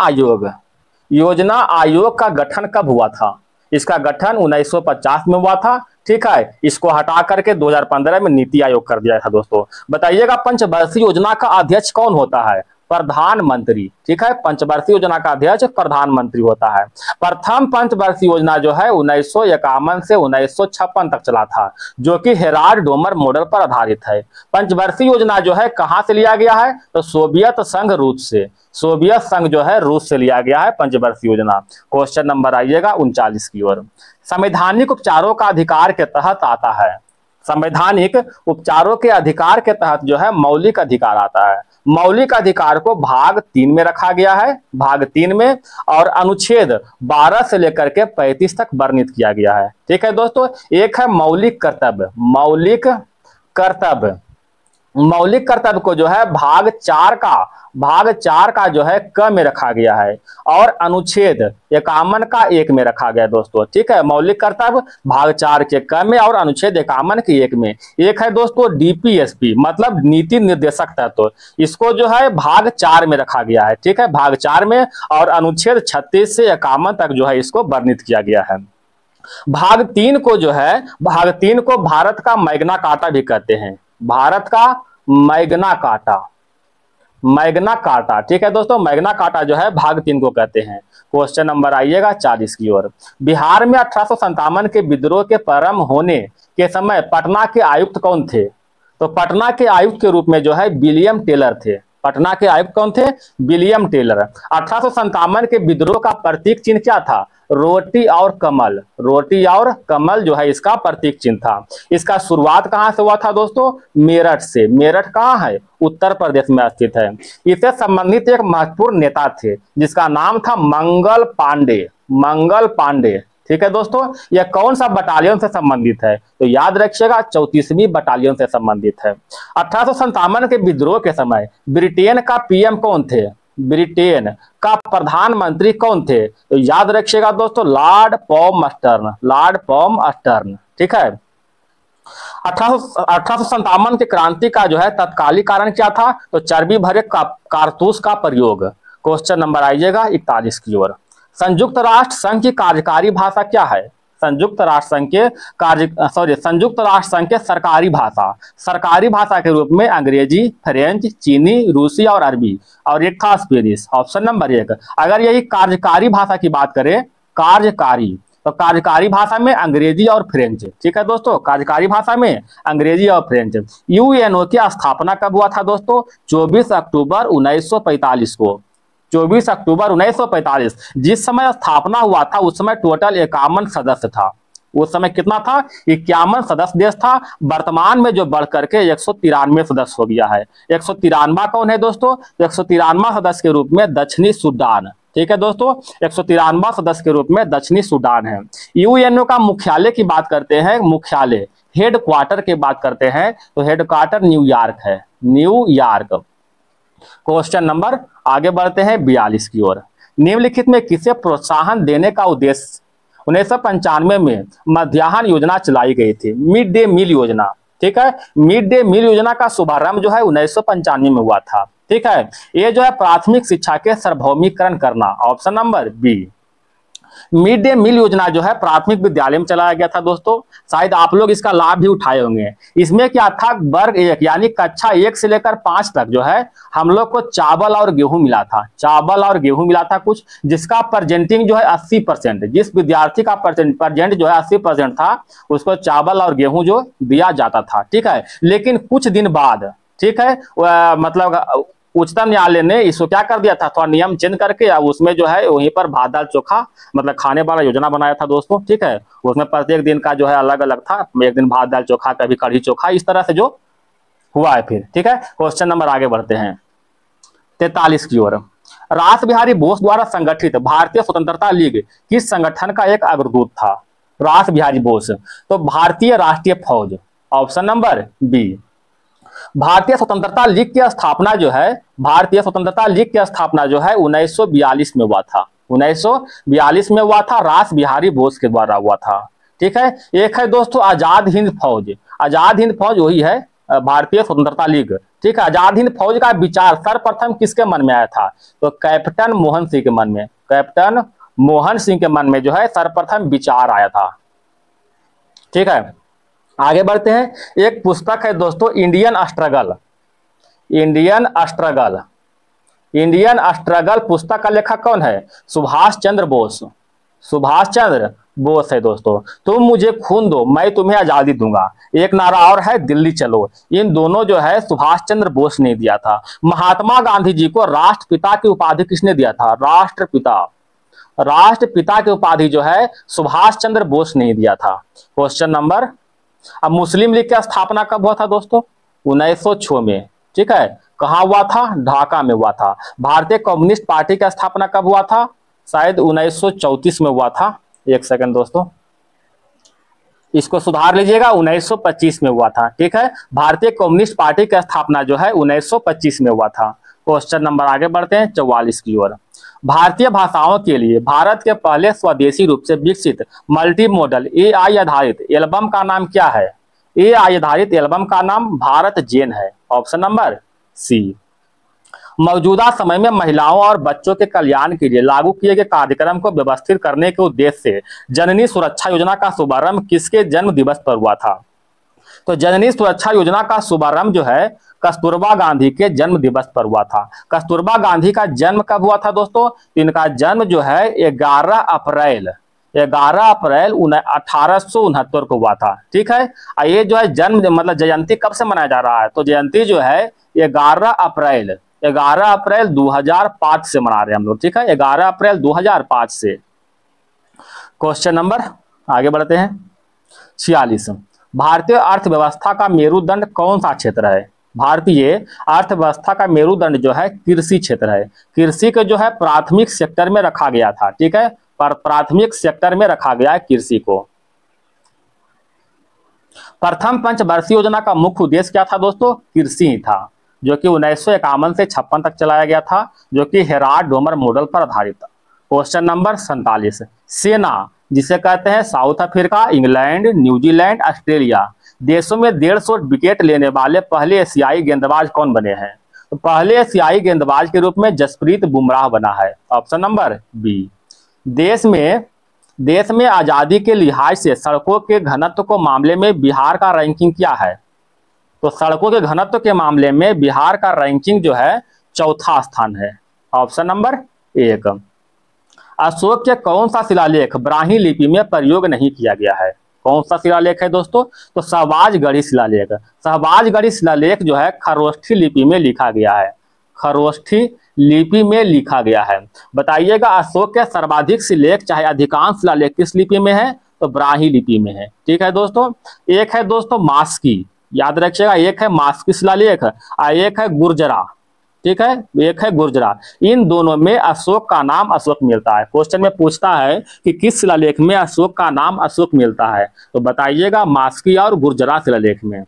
S1: आयोग का गठन कब हुआ था? इसका गठन 1950 में हुआ था। ठीक है, इसको हटा करके 2015 में नीति आयोग कर दिया था दोस्तों। बताइएगा पंचवर्षीय योजना का अध्यक्ष कौन होता है? प्रधानमंत्री। ठीक है, पंचवर्षीय योजना का अध्यक्ष प्रधानमंत्री होता है। प्रथम पंचवर्षीय योजना जो है 1951 से 1956 तक चला था, जो कि हेराल्ड डोमर मॉडल पर आधारित है। पंचवर्षीय योजना जो है कहां से लिया गया है? तो सोवियत संघ रूस से, सोवियत संघ जो है रूस से लिया गया है पंचवर्षीय योजना। क्वेश्चन नंबर आइएगा 39 की ओर। संवैधानिक उपचारों का अधिकार के तहत आता है, संवैधानिक उपचारों के अधिकार के तहत जो है मौलिक अधिकार आता है। मौलिक अधिकार को भाग 3 में रखा गया है, भाग 3 में, और अनुच्छेद 12 से लेकर के 35 तक वर्णित किया गया है। ठीक है दोस्तों। एक है मौलिक कर्तव्य। मौलिक कर्तव्य को जो है भाग 4 का जो है क में रखा गया है, और अनुच्छेद 51 का 1 में रखा गया है दोस्तों। ठीक है, मौलिक कर्तव्य भाग 4 के क में और अनुच्छेद 51 के 1 में। एक है दोस्तों डीपीएसपी, मतलब नीति निर्देशक तत्व, इसको जो है भाग 4 में रखा गया है। ठीक है, भाग 4 में, और अनुच्छेद 36 से 51 तक जो है इसको वर्णित किया गया है। भाग 3 को जो है, भाग 3 को भारत का मैग्ना कार्टा भी कहते हैं। भारत का मैग्ना कार्टा। ठीक है दोस्तों, मैग्ना कार्टा जो है भाग 3 को कहते हैं। क्वेश्चन नंबर आइएगा 40 की ओर। बिहार में 1857 के विद्रोह के प्रारंभ होने के समय पटना के आयुक्त कौन थे? तो पटना के आयुक्त के रूप में जो है विलियम टेलर थे। पटना के आयुक्त कौन थे? William Taylor. 1857 के विद्रोह का प्रतीक चिन्ह क्या था? रोटी और कमल। रोटी और कमल जो है इसका प्रतीक चिन्ह था। इसका शुरुआत कहां से हुआ था दोस्तों? मेरठ से। मेरठ कहां है? उत्तर प्रदेश में स्थित है। इससे संबंधित एक महत्वपूर्ण नेता थे जिसका नाम था मंगल पांडे। ठीक है दोस्तों। यह कौन सा बटालियन से संबंधित है? तो याद रखिएगा 34वीं बटालियन से संबंधित है। 1857 के विद्रोह के समय ब्रिटेन का पीएम कौन थे? ब्रिटेन का प्रधानमंत्री कौन थे? तो याद रखिएगा दोस्तों लॉर्ड पॉमस्टर्न। ठीक है। 1857 की क्रांति का जो है तत्कालिक कारण क्या था? तो चर्बी भरे कारतूस का प्रयोग। क्वेश्चन नंबर आइएगा 41 की ओर। संयुक्त राष्ट्र संघ की कार्यकारी भाषा क्या है? संयुक्त राष्ट्र संघ के संयुक्त राष्ट्र संघ के सरकारी भाषा के रूप में अंग्रेजी, फ्रेंच, चीनी, रूसी और अरबी, और एक था स्पेनिश। Option number 1। अगर यही कार्यकारी भाषा की बात करें, कार्यकारी, तो कार्यकारी भाषा में अंग्रेजी और फ्रेंच। ठीक है दोस्तों, कार्यकारी भाषा में अंग्रेजी और फ्रेंच। यूएनओ की स्थापना कब हुआ था दोस्तों? 24 अक्टूबर 1945 को। 24 अक्टूबर 1945 जिस समय स्थापना हुआ था उस समय टोटल 51 सदस्य था। उस समय कितना था? 51 सदस्य देश था। वर्तमान में जो बढ़ करके 193 सदस्य हो गया है। 193 कौन है दोस्तों? 193 सदस्य के रूप में दक्षिणी सूडान। ठीक है दोस्तों, 193 सदस्य के रूप में दक्षिणी सूडान है। यूएनओ का मुख्यालय की बात करते हैं, मुख्यालय हेड क्वार्टर की बात करते हैं तो हेड क्वार्टर न्यूयॉर्क है, न्यूयॉर्क। क्वेश्चन नंबर आगे बढ़ते हैं 42 की ओर। निम्नलिखित में किसे प्रोत्साहन देने का उद्देश्य 1995 में मध्याह्न योजना चलाई गई थी? मिड डे मील योजना। ठीक है, मिड डे मील योजना का शुभारंभ जो है 1995 में हुआ था। ठीक है, ये जो है प्राथमिक शिक्षा के सार्वभौमिकरण करना। Option number B. Mid day meal योजना जो है प्राथमिक विद्यालय में चलाया गया था दोस्तों। शायद आप लोग इसका लाभ भी उठाए होंगे। इसमें क्या था? वर्ग 1 यानी कक्षा 1 से लेकर 5 तक जो है हम लोग को चावल और गेहूं मिला था। चावल और गेहूं मिला था कुछ, जिसका परसेंटिंग जो है 80%। जिस विद्यार्थी का परसेंट जो है 80% था उसको चावल और गेहूं जो दिया जाता था। ठीक है, लेकिन कुछ दिन बाद, ठीक है, मतलब उच्चतम न्यायालय ने इसको क्या कर दिया था? थोड़ा नियम चेंज करके अब उसमें जो है वहीं पर भात दाल चोखा मतलब खाने वाला योजना बनाया था दोस्तों। ठीक है, उसमें प्रत्येक दिन का जो है अलग अलग था। एक दिन भात दाल चोखा, कभी कढ़ी चोखा, इस तरह से जो हुआ है फिर। ठीक है, क्वेश्चन नंबर आगे बढ़ते हैं 43 की ओर। रास बिहारी बोस द्वारा संगठित भारतीय स्वतंत्रता लीग किस संगठन का एक अग्रदूत था? रास बिहारी बोस, तो भारतीय राष्ट्रीय फौज। Option number B. भारतीय स्वतंत्रता लीग की स्थापना जो है, भारतीय स्वतंत्रता लीग की स्थापना जो है 1942 में हुआ था। 1942 में हुआ था, रास बिहारी बोस के द्वारा हुआ था। ठीक है, एक है दोस्तों आजाद हिंद फौज। आजाद हिंद फौज वही है भारतीय स्वतंत्रता लीग। ठीक है, आजाद हिंद फौज का विचार सर्वप्रथम किसके मन में आया था? तो कैप्टन मोहन सिंह के मन में, कैप्टन मोहन सिंह के मन में जो है सर्वप्रथम विचार आया था। ठीक है, आगे बढ़ते हैं। एक पुस्तक है दोस्तों Indian struggle. Indian struggle, Indian struggle पुस्तक का लेखक कौन है? सुभाष चंद्र बोस। सुभाष चंद्र बोस है दोस्तों। तुम मुझे खून दो मैं तुम्हें आजादी दूंगा, एक नारा और है दिल्ली चलो। इन दोनों जो है सुभाष चंद्र बोस ने दिया था। महात्मा गांधी जी को राष्ट्रपिता की उपाधि किसने दिया था? राष्ट्रपिता, राष्ट्रपिता की उपाधि जो है सुभाष चंद्र बोस ने दिया था। क्वेश्चन नंबर, अब मुस्लिम लीग की स्थापना कब हुआ था दोस्तों? 1906 में। ठीक है, कहां हुआ था? ढाका में हुआ था। भारतीय कम्युनिस्ट पार्टी की स्थापना कब हुआ था? शायद 1934 में हुआ था। एक सेकंड दोस्तों, इसको सुधार लीजिएगा, 1925 में हुआ था। ठीक है, भारतीय कम्युनिस्ट पार्टी की स्थापना जो है 1925 में हुआ था। क्वेश्चन नंबर आगे बढ़ते हैं 44 की ओर। भारतीय भाषाओं के लिए भारत के पहले स्वदेशी रूप से विकसित मल्टी मॉडल AI आधारित एल्बम का नाम क्या है? AI आधारित एल्बम का नाम भारत जेन है। Option number C. मौजूदा समय में महिलाओं और बच्चों के कल्याण के लिए लागू किए गए कार्यक्रम को व्यवस्थित करने के उद्देश्य से जननी सुरक्षा योजना का शुभारंभ किसके जन्म दिवस पर हुआ था? तो जननी सुरक्षा योजना का शुभारंभ जो है कस्तूरबा गांधी के जन्म दिवस पर हुआ था। कस्तूरबा गांधी का जन्म कब हुआ था दोस्तों? इनका जन्म जो है 11 अप्रैल 1869 को हुआ था। ठीक है, ये जो है जन्म मतलब जयंती कब से मनाया जा रहा है? तो जयंती जो है 11 अप्रैल 2005 से मना रहे हैं हम लोग। ठीक है, 11 अप्रैल 2005 से। क्वेश्चन नंबर आगे बढ़ते हैं 46। भारतीय अर्थव्यवस्था का मेरुदंड कौन सा क्षेत्र है? भारतीय अर्थव्यवस्था का मेरुदंड जो है कृषि क्षेत्र है। कृषि को जो है प्राथमिक सेक्टर में रखा गया था। ठीक है, पर प्राथमिक सेक्टर में रखा गया है कृषि को। प्रथम पंचवर्षीय योजना का मुख्य उद्देश्य क्या था दोस्तों? कृषि ही था, जो कि 1951 से 56 तक चलाया गया था, जो कि हेराल्ड डोमर मॉडल पर आधारित था। Question number 47। सेना जिसे कहते हैं south Africa, England, New Zealand, Australia देशों में 150 विकेट लेने वाले पहले एशियाई गेंदबाज कौन बने हैं? तो पहले एशियाई गेंदबाज के रूप में जसप्रीत बुमराह बना है। Option number B. देश में देश में आजादी के लिहाज से सड़कों के घनत्व को मामले में बिहार का रैंकिंग क्या है? तो सड़कों के घनत्व के मामले में बिहार का रैंकिंग जो है चौथा स्थान है, ऑप्शन नंबर 1। अशोक के कौन सा शिलालेख ब्राह्मी लिपि में प्रयोग नहीं किया गया है? कौन सा शिलालेख है दोस्तों? तो सहबाजगढ़ी शिलालेख। सहबाजगढ़ी शिलालेख जो है खरोष्ठी लिपि में लिखा गया है, खरोष्ठी लिपि में लिखा गया है। बताइएगा अशोक के सर्वाधिक शिलालेख चाहे अधिकांश शिलालेख किस लिपि में है? तो ब्राह्मी लिपि में है। ठीक है दोस्तों। एक है दोस्तों मास्की, याद रखिएगा, एक है मास्की शिलालेख और एक है गुर्जरा। ठीक है, एक है गुर्जरा। इन दोनों में अशोक का नाम अशोक मिलता है। क्वेश्चन में पूछता है कि किस शिलालेख में अशोक का नाम अशोक मिलता है, तो बताइएगा मास्की और गुर्जरा शिलालेख में।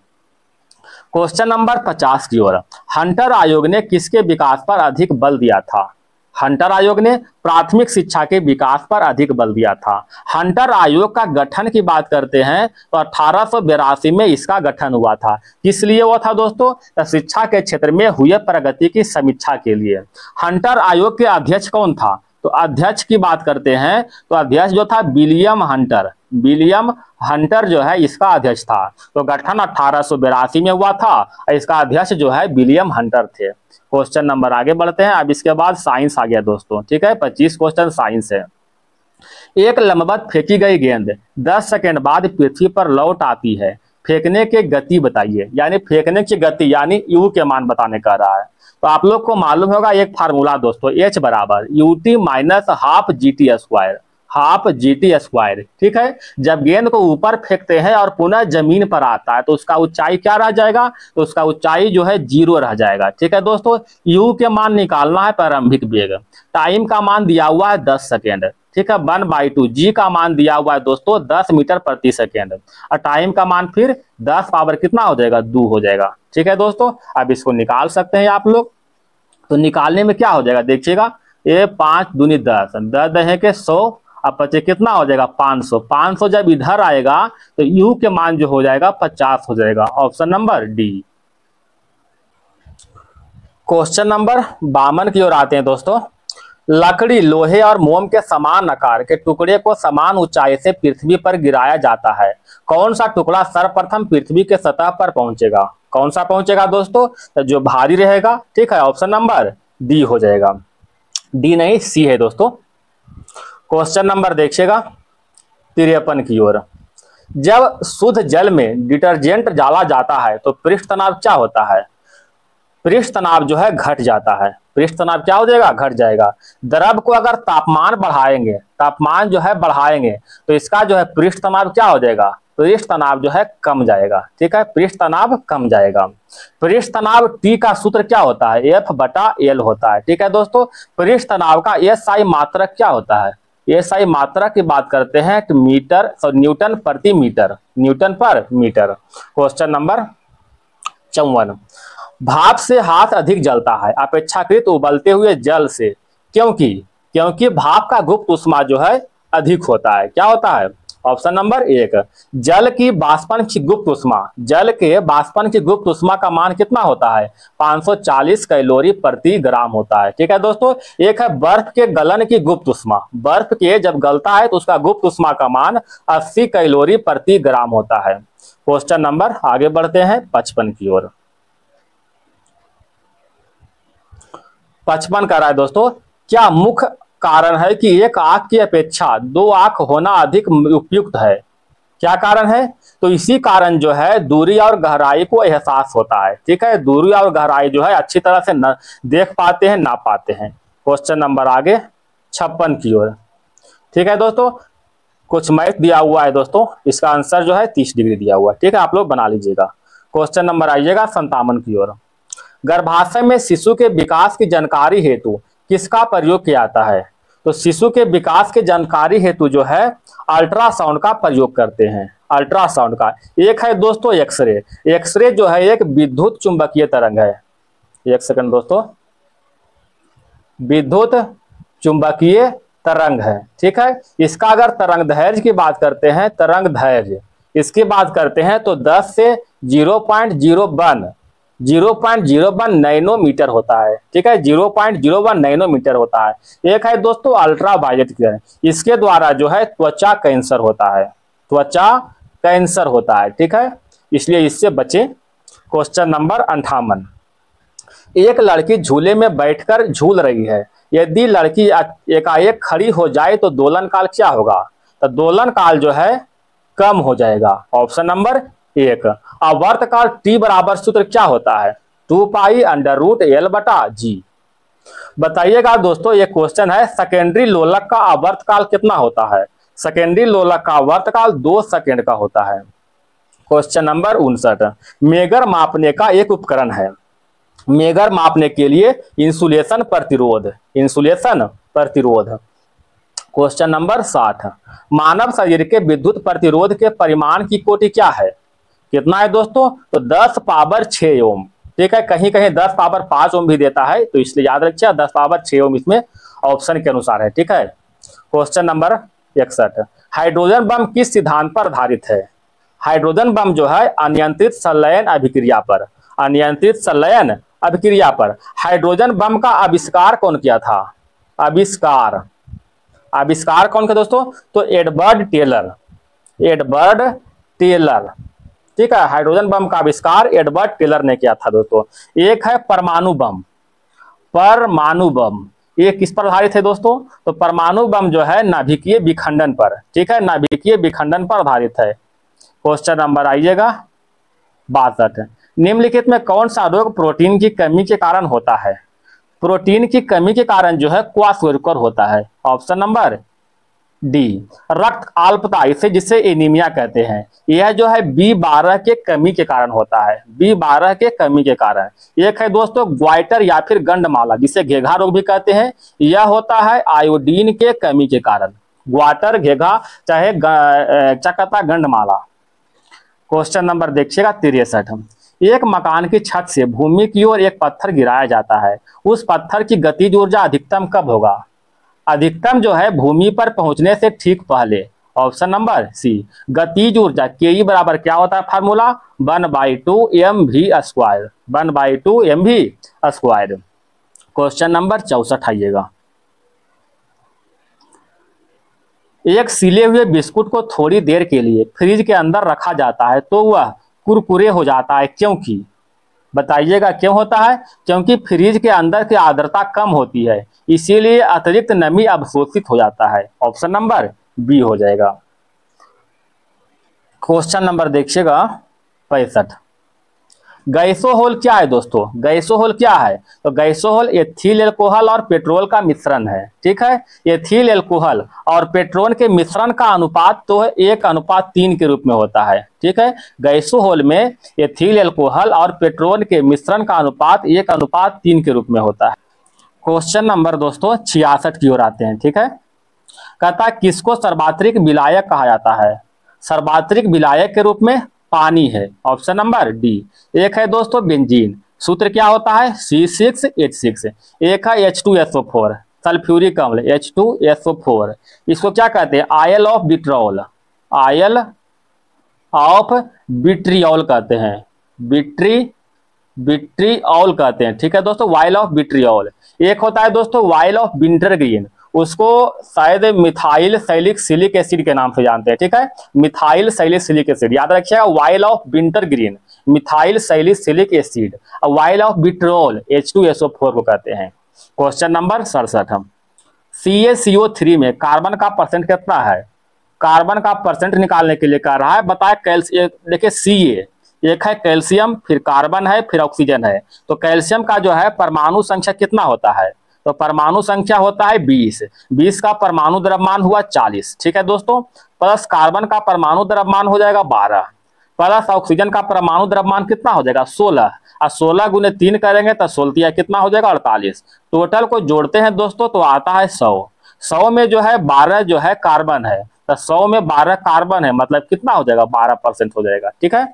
S1: क्वेश्चन नंबर 50 की ओर। हंटर आयोग ने किसके विकास पर अधिक बल दिया था? हंटर आयोग ने प्राथमिक शिक्षा के विकास पर अधिक बल दिया था। हंटर आयोग का गठन की बात करते हैं तो 1882 में इसका गठन हुआ था। किस लिए हुआ था दोस्तों? तो शिक्षा के क्षेत्र में हुए प्रगति की समीक्षा के लिए। हंटर आयोग के अध्यक्ष कौन था? तो अध्यक्ष की बात करते हैं तो अध्यक्ष जो था विलियम हंटर, विलियम हंटर जो है इसका अध्यक्ष था। तो गठन 1882 में हुआ था और इसका अध्यक्ष जो है विलियम हंटर थे। क्वेश्चन नंबर आगे बढ़ते हैं। अब इसके बाद साइंस आ गया दोस्तों। ठीक है, 25 क्वेश्चन साइंस है। एक लंबवत फेंकी गई गेंद 10 सेकंड बाद पृथ्वी पर लौट आती है, फेंकने की गति बताइए। यानी फेंकने की गति यानी यू के मान बताने का रहा है। तो आप लोग को मालूम होगा एक फार्मूला दोस्तों, H बराबर UT minus half GT square, half GT square. ठीक है, जब गेंद को ऊपर फेंकते हैं और पुनः जमीन पर आता है तो उसका ऊंचाई क्या रह जाएगा? तो उसका ऊंचाई जो है 0 रह जाएगा। ठीक है दोस्तों, U के मान निकालना है प्रारंभिक वेग। टाइम का मान दिया हुआ है 10 सेकेंड। ठीक है, 1/2। G का मान दिया हुआ है दोस्तों 10 मीटर प्रति सेकेंड और टाइम का मान फिर 10 पावर कितना हो जाएगा? 2 हो जाएगा। ठीक है दोस्तों, अब इसको निकाल सकते हैं आप लोग। तो निकालने में क्या हो जाएगा देखिएगा, ये 5 दूनी 10, 10 दहे के 100 अब 25 कितना हो जाएगा? 500। 500 जब इधर आएगा तो यू के मान जो हो जाएगा 50 हो जाएगा, option number D. Question number 52 की ओर आते हैं दोस्तों। लकड़ी, लोहे और मोम के समान आकार के टुकड़े को समान ऊंचाई से पृथ्वी पर गिराया जाता है। कौन सा टुकड़ा सर्वप्रथम पृथ्वी के सतह पर पहुंचेगा? कौन सा पहुंचेगा दोस्तों? तो जो भारी रहेगा। ठीक है, ऑप्शन नंबर डी हो जाएगा, डी नहीं सी है दोस्तों। क्वेश्चन नंबर देखिएगा 53 की ओर। जब शुद्ध जल में डिटर्जेंट डाला जाता है तो पृष्ठ तनाव क्या होता है? पृष्ठ तनाव जो है घट जाता है। पृष्ठ तनाव क्या हो जाएगा? घट जाएगा। द्रव को अगर तापमान बढ़ाएंगे, तापमान जो है बढ़ाएंगे तो इसका जो है पृष्ठ तनाव क्या हो जाएगा? पृष्ठ तनाव जो है कम जाएगा। ठीक है, पृष्ठ तनाव कम जाएगा। पृष्ठ तनाव टी का सूत्र क्या होता है? F/L होता है। ठीक है दोस्तों, पृष्ठ तनाव का SI मात्रक क्या होता है? SI मात्रक की बात करते हैं तो न्यूटन प्रति मीटर, न्यूटन पर मीटर। Question number 54। भाप से हाथ अधिक जलता है अपेक्षाकृत उबलते हुए जल से, क्योंकि भाप का गुप्त ऊष्मा जो है अधिक होता है। क्या होता है? ऑप्शन नंबर 1, जल की बाष्पन की गुप्त ऊष्मा, जल के बाष्पन की गुप्त ऊष्मा का मान कितना होता है? 540 कैलोरी प्रति ग्राम होता है। ठीक है दोस्तों। एक है बर्फ के गलन की गुप्त ऊष्मा, बर्फ के जब गलता है तो उसका गुप्त ऊष्मा का मान 80 कैलोरी प्रति ग्राम होता है। क्वेश्चन नंबर आगे बढ़ते हैं 55 की ओर। 55 का रहा है दोस्तों, क्या मुख्य कारण है कि एक आंख की अपेक्षा 2 आंख होना अधिक उपयुक्त है? क्या कारण है? तो इसी कारण जो है दूरी और गहराई को एहसास होता है। ठीक है, दूरी और गहराई जो है अच्छी तरह से न देख पाते हैं, ना पाते हैं। क्वेश्चन नंबर आगे 56 की ओर। ठीक है दोस्तों, कुछ मैथ दिया हुआ है दोस्तों, इसका आंसर जो है 30 डिग्री दिया हुआ है। ठीक है, आप लोग बना लीजिएगा। क्वेश्चन नंबर आइएगा 57 की ओर। गर्भाशय में शिशु के विकास की जानकारी हेतु किसका प्रयोग किया जाता है? तो शिशु के विकास की जानकारी हेतु जो है अल्ट्रासाउंड का प्रयोग करते हैं। अल्ट्रासाउंड का एक है दोस्तों एक्सरे। एक्सरे जो है एक विद्युत चुंबकीय तरंग है। एक सेकंड दोस्तों, विद्युत चुंबकीय तरंग है। ठीक है, इसका अगर तरंग दैर्घ्य की बात करते हैं, तरंग दैर्घ्य इसकी बात करते हैं तो 10 से 0.01 0.01 नैनोमीटर होता है, ठीक है, 0.01 नैनोमीटर होता है। एक है दोस्तों अल्ट्रा वायलेट किरण, इसके द्वारा जो है त्वचा कैंसर होता है, त्वचा कैंसर होता है, ठीक है, इसलिए इससे बचे। क्वेश्चन नंबर 58, एक लड़की झूले में बैठकर झूल रही है, यदि लड़की एकाएक खड़ी हो जाए तो दोलन काल क्या होगा? तो दोलन काल जो है कम हो जाएगा। Option number 1। आवर्त काल टी बराबर सूत्र क्या होता है? 2π√L/G। बताइएगा दोस्तों, ये क्वेश्चन है, सेकेंडरी लोलक का आवर्त काल कितना होता है? सेकेंडरी लोलक का आवर्त काल 2 सेकेंड का होता है। क्वेश्चन नंबर 59, मेगर मापने का एक उपकरण है, मेगर मापने के लिए इंसुलेशन प्रतिरोध, इंसुलेशन प्रतिरोध। क्वेश्चन नंबर 60, मानव शरीर के विद्युत प्रतिरोध के परिमाण की कोटि क्या है? कितना है दोस्तों? तो 10 पावर 6 ओम, ठीक है, कहीं कहीं 10 पावर 5 ओम भी देता है, तो इसलिए याद रखिए 10 पावर 6 ओम इसमें ऑप्शन के अनुसार है, ठीक है। क्वेश्चन नंबर 61, हाइड्रोजन बम किस सिद्धांत पर आधारित है? हाइड्रोजन बम जो है अनियंत्रित संलयन अभिक्रिया पर, अनियंत्रित संलयन अभिक्रिया पर। हाइड्रोजन बम का आविष्कार कौन किया था? आविष्कार, आविष्कार कौन किया दोस्तों? तो एडवर्ड टेलर, एडवर्ड टेलर, ठीक है, हाइड्रोजन बम का आविष्कार एडवर्ड टेलर ने किया था दोस्तों। एक है परमाणु बम, परमाणु बम, ये किस पर आधारित है दोस्तों? तो परमाणु बम जो है नाभिकीय विखंडन पर, ठीक है, नाभिकीय विखंडन पर आधारित है। क्वेश्चन नंबर आइएगा 62, निम्नलिखित में कौन सा रोग प्रोटीन की कमी के कारण होता है? प्रोटीन की कमी के कारण जो है क्वाशोरिकर होता है। ऑप्शन नंबर डी, रक्त अल्पता, इसे जिसे एनीमिया कहते हैं, यह जो है B12 के कमी के कारण होता है, B12 के कमी के कारण। एक है दोस्तों ग्वाइटर या फिर गंडमाला, जिसे घेघा रोग भी कहते हैं, यह होता है आयोडीन के कमी के कारण, ग्वाटर, घेघा, चाहे क्या कहता है गंडमाला। क्वेश्चन नंबर देखिएगा 63, एक मकान की छत से भूमि की ओर एक पत्थर गिराया जाता है, उस पत्थर की गतिज ऊर्जा अधिकतम कब होगा? अधिकतम जो है भूमि पर पहुंचने से ठीक पहले। ऑप्शन नंबर सी, गतिज ऊर्जा के बराबर क्या होता है formula? 1/2mv², 1/2mv²। Question number 64 आइएगा, एक सिले हुए बिस्कुट को थोड़ी देर के लिए फ्रिज के अंदर रखा जाता है तो वह कुरकुरे हो जाता है, क्योंकि? बताइएगा क्यों होता है? क्योंकि फ्रिज के अंदर की आर्द्रता कम होती है, इसीलिए अतिरिक्त नमी अवशोषित हो जाता है। ऑप्शन नंबर बी हो जाएगा। क्वेश्चन नंबर देखिएगा 65, गैसोहोल क्या है दोस्तों? गैसोहोल क्या है? तो गैसोहोल एथिल एल्कोहल और पेट्रोल का मिश्रण है, ठीक है, एथिल एल्कोहल और पेट्रोल के मिश्रण का अनुपात तो 1:3 के रूप में होता है, ठीक है। गैसोहोल में एथिल एल्कोहल और पेट्रोल के मिश्रण का अनुपात 1:3 के रूप में होता है। क्वेश्चन नंबर दोस्तों 66 की ओर आते हैं, ठीक है। कहता है किसको सर्वात्रिक विलायक कहा जाता है? सर्वात्रिक विलायक के रूप में पानी है। Option number D. एक है दोस्तों बेंजीन, सूत्र क्या होता है? C6H6। एक है H2SO4 सल्फ्यूरिक अम्ल H2SO4, इसको क्या कहते हैं? Oil of vitriol, oil of vitriol कहते हैं, विट्रियोल कहते हैं, ठीक है दोस्तों, वायल ऑफ विट्रियोल। एक होता है दोस्तों वायल ऑफ विंटरग्रीन, उसको शायद मिथाइल सैलिसिलिक एसिड के नाम से जानते हैं, ठीक है, मिथाइल सैलिसिलिक एसिड, याद रखिएगा, oil of wintergreen methyl salicylic acid, और वायल ऑफ विट्रियोल H2SO4 को कहते हैं। क्वेश्चन नंबर 67, CaCO3 में कार्बन का परसेंट कितना है? कार्बन का परसेंट निकालने के लिए कह रहा है, बताए कैल्शियम। देखिए Ca एक है कैल्शियम, फिर कार्बन है, फिर ऑक्सीजन है, तो कैल्शियम का जो है परमाणु संख्या कितना होता है? तो परमाणु संख्या होता है 20, 20 का परमाणु द्रव्यमान हुआ 40, ठीक है दोस्तों, प्लस कार्बन का परमाणु द्रव्यमान हो जाएगा 12, प्लस ऑक्सीजन का परमाणु द्रव्यमान कितना हो जाएगा 16, और 16 गुने 3 करेंगे तो 16 कितना हो जाएगा 48। टोटल को जोड़ते हैं दोस्तों तो आता है 100, 100 में जो है 12 जो है कार्बन है, तो 100 में 12 कार्बन है, मतलब कितना हो जाएगा 12% हो जाएगा, ठीक है।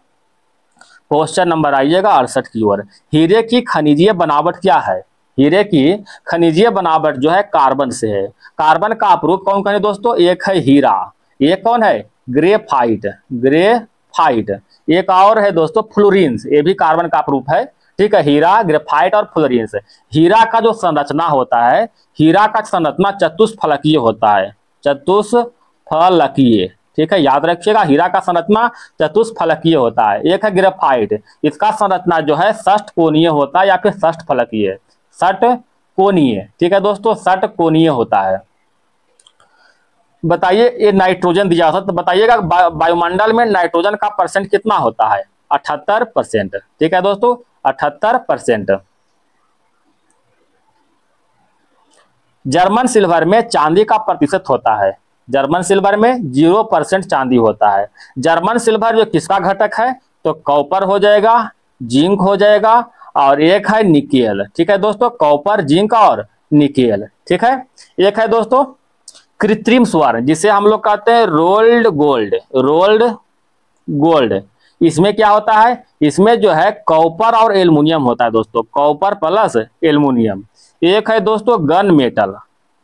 S1: क्वेश्चन नंबर आइएगा 68 की ओर, हीरे की खनिजीय बनावट क्या है? हीरे की खनिजीय बनावट जो है कार्बन से है। कार्बन का अपरूप कौन कौन है दोस्तों? एक है हीरा, एक कौन है? Graphite, graphite. एक और है दोस्तों फ्लोरीन्स, ये भी कार्बन का अपरूप है, ठीक है, हीरा, ग्रेफाइट और फ्लोरीन। हीरा का जो संरचना होता है, हीरा का संरचना चतुष्फलकीय होता है, चतुष्फलकीय। ठीक है, याद रखिएगा, हीरा का संरचना चतुष्फलकीय होता है। एक है ग्रेफाइट, इसका संरचना जो है षटकोणीय होता है या फिर षटफलकीय, षटकोणीय। ठीक है दोस्तों, षटकोणीय होता है। बताइए, ये नाइट्रोजन दिया था तो बताइएगा वायुमंडल में नाइट्रोजन का परसेंट कितना होता है? 78%। ठीक है दोस्तों, 78%। जर्मन सिल्वर में चांदी का प्रतिशत होता है, जर्मन सिल्वर में 0% चांदी होता है। जर्मन सिल्वर जो किसका घटक है? तो कॉपर हो जाएगा, जिंक हो जाएगा और एक है निकेल। ठीक है दोस्तों, कॉपर, जिंक और निकेल। ठीक है, एक है दोस्तों कृत्रिम स्वर्ण, जिसे हम लोग कहते हैं रोल्ड गोल्ड, रोल्ड गोल्ड। इसमें क्या होता है? इसमें जो है कॉपर और एल्युमिनियम होता है दोस्तों, कॉपर प्लस एल्युमिनियम। एक है दोस्तों गन मेटल,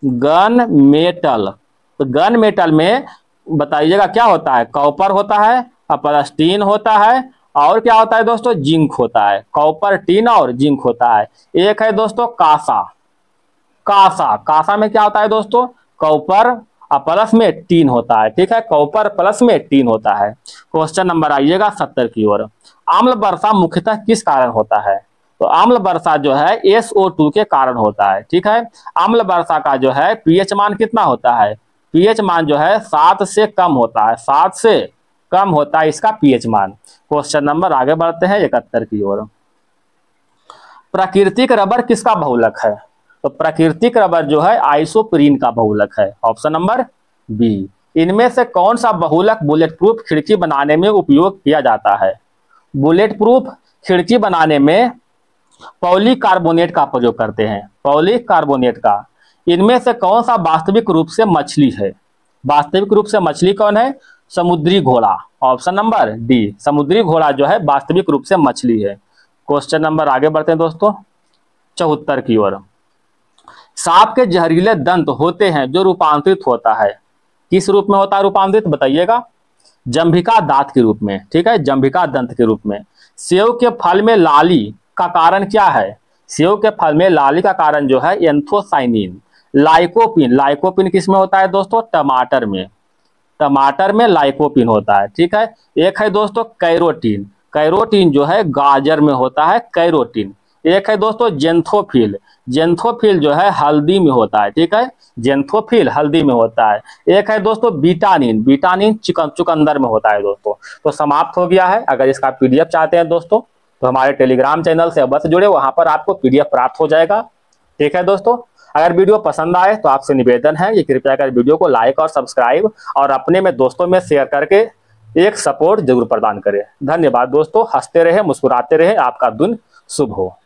S1: गन मेटल। तो गन मेटल में बताइएगा क्या होता है? कॉपर होता है और प्लस टीन होता है और क्या होता है दोस्तों? जिंक होता है, कॉपर, टीन और जिंक होता है। एक है दोस्तों कांसा, कांसा, कांसा में क्या होता है दोस्तों? कॉपर और प्लस में टीन होता है। ठीक है, कॉपर प्लस में टीन होता है। क्वेश्चन नंबर आइएगा 70 की ओर। आम्ल वर्षा मुख्यतः किस कारण होता है? तो आम्ल वर्षा जो है SO2 के कारण होता है। ठीक है, आम्ल वर्षा का जो है पीएच मान कितना होता है? पीएच मान जो है 7 से कम होता है, 7 से कम होता है इसका पीएच मान। क्वेश्चन नंबर आगे बढ़ते हैं 71 की ओर। प्राकृतिक रबर किसका बहुलक है? तो प्राकृतिक रबर जो है आइसोप्रीन का बहुलक है, ऑप्शन नंबर बी। इनमें से कौन सा बहुलक बुलेट प्रूफ खिड़की बनाने में उपयोग किया जाता है? बुलेट प्रूफ खिड़की बनाने में पॉलीकार्बोनेट का प्रयोग करते हैं, पॉलीकार्बोनेट का। इनमें से कौन सा वास्तविक रूप से मछली है? वास्तविक रूप से मछली कौन है? समुद्री घोड़ा, ऑप्शन नंबर डी। समुद्री घोड़ा जो है वास्तविक रूप से मछली है। क्वेश्चन नंबर आगे बढ़ते हैं दोस्तों 74 की ओर। सांप के जहरीले दंत होते हैं जो रूपांतरित होता है, किस रूप में होता है रूपांतरित? बताइएगा, जंभिका दांत के रूप में। ठीक है, जंभिका दंत के रूप में। सेव के फल में लाली का कारण क्या है? सेव के फल में लाली का कारण जो है एंथोसाइनिन। लाइकोपिन, लाइकोपिन किस में होता है दोस्तों? टमाटर में, टमाटर में लाइकोपिन होता है। ठीक है, एक है दोस्तों कैरोटीन, कैरोटीन जो है गाजर में होता है, कैरोटीन। एक है दोस्तों जेंथोफिल, जेंथोफिल जो है हल्दी में होता है। ठीक है, जेंथोफिल हल्दी में होता है। एक है दोस्तों विटानिन, विटानिन चुकंदर में होता है दोस्तों। तो समाप्त हो गया है। अगर इसका पीडीएफ चाहते हैं दोस्तों तो हमारे टेलीग्राम चैनल से अवश्य जुड़े, वहां पर आपको पीडीएफ प्राप्त हो जाएगा। ठीक है दोस्तों, अगर वीडियो पसंद आए तो आपसे निवेदन है कि कृपया कर वीडियो को लाइक और सब्सक्राइब और अपने में दोस्तों में शेयर करके एक सपोर्ट जरूर प्रदान करें। धन्यवाद दोस्तों, हंसते रहे, मुस्कुराते रहे, आपका दिन शुभ हो।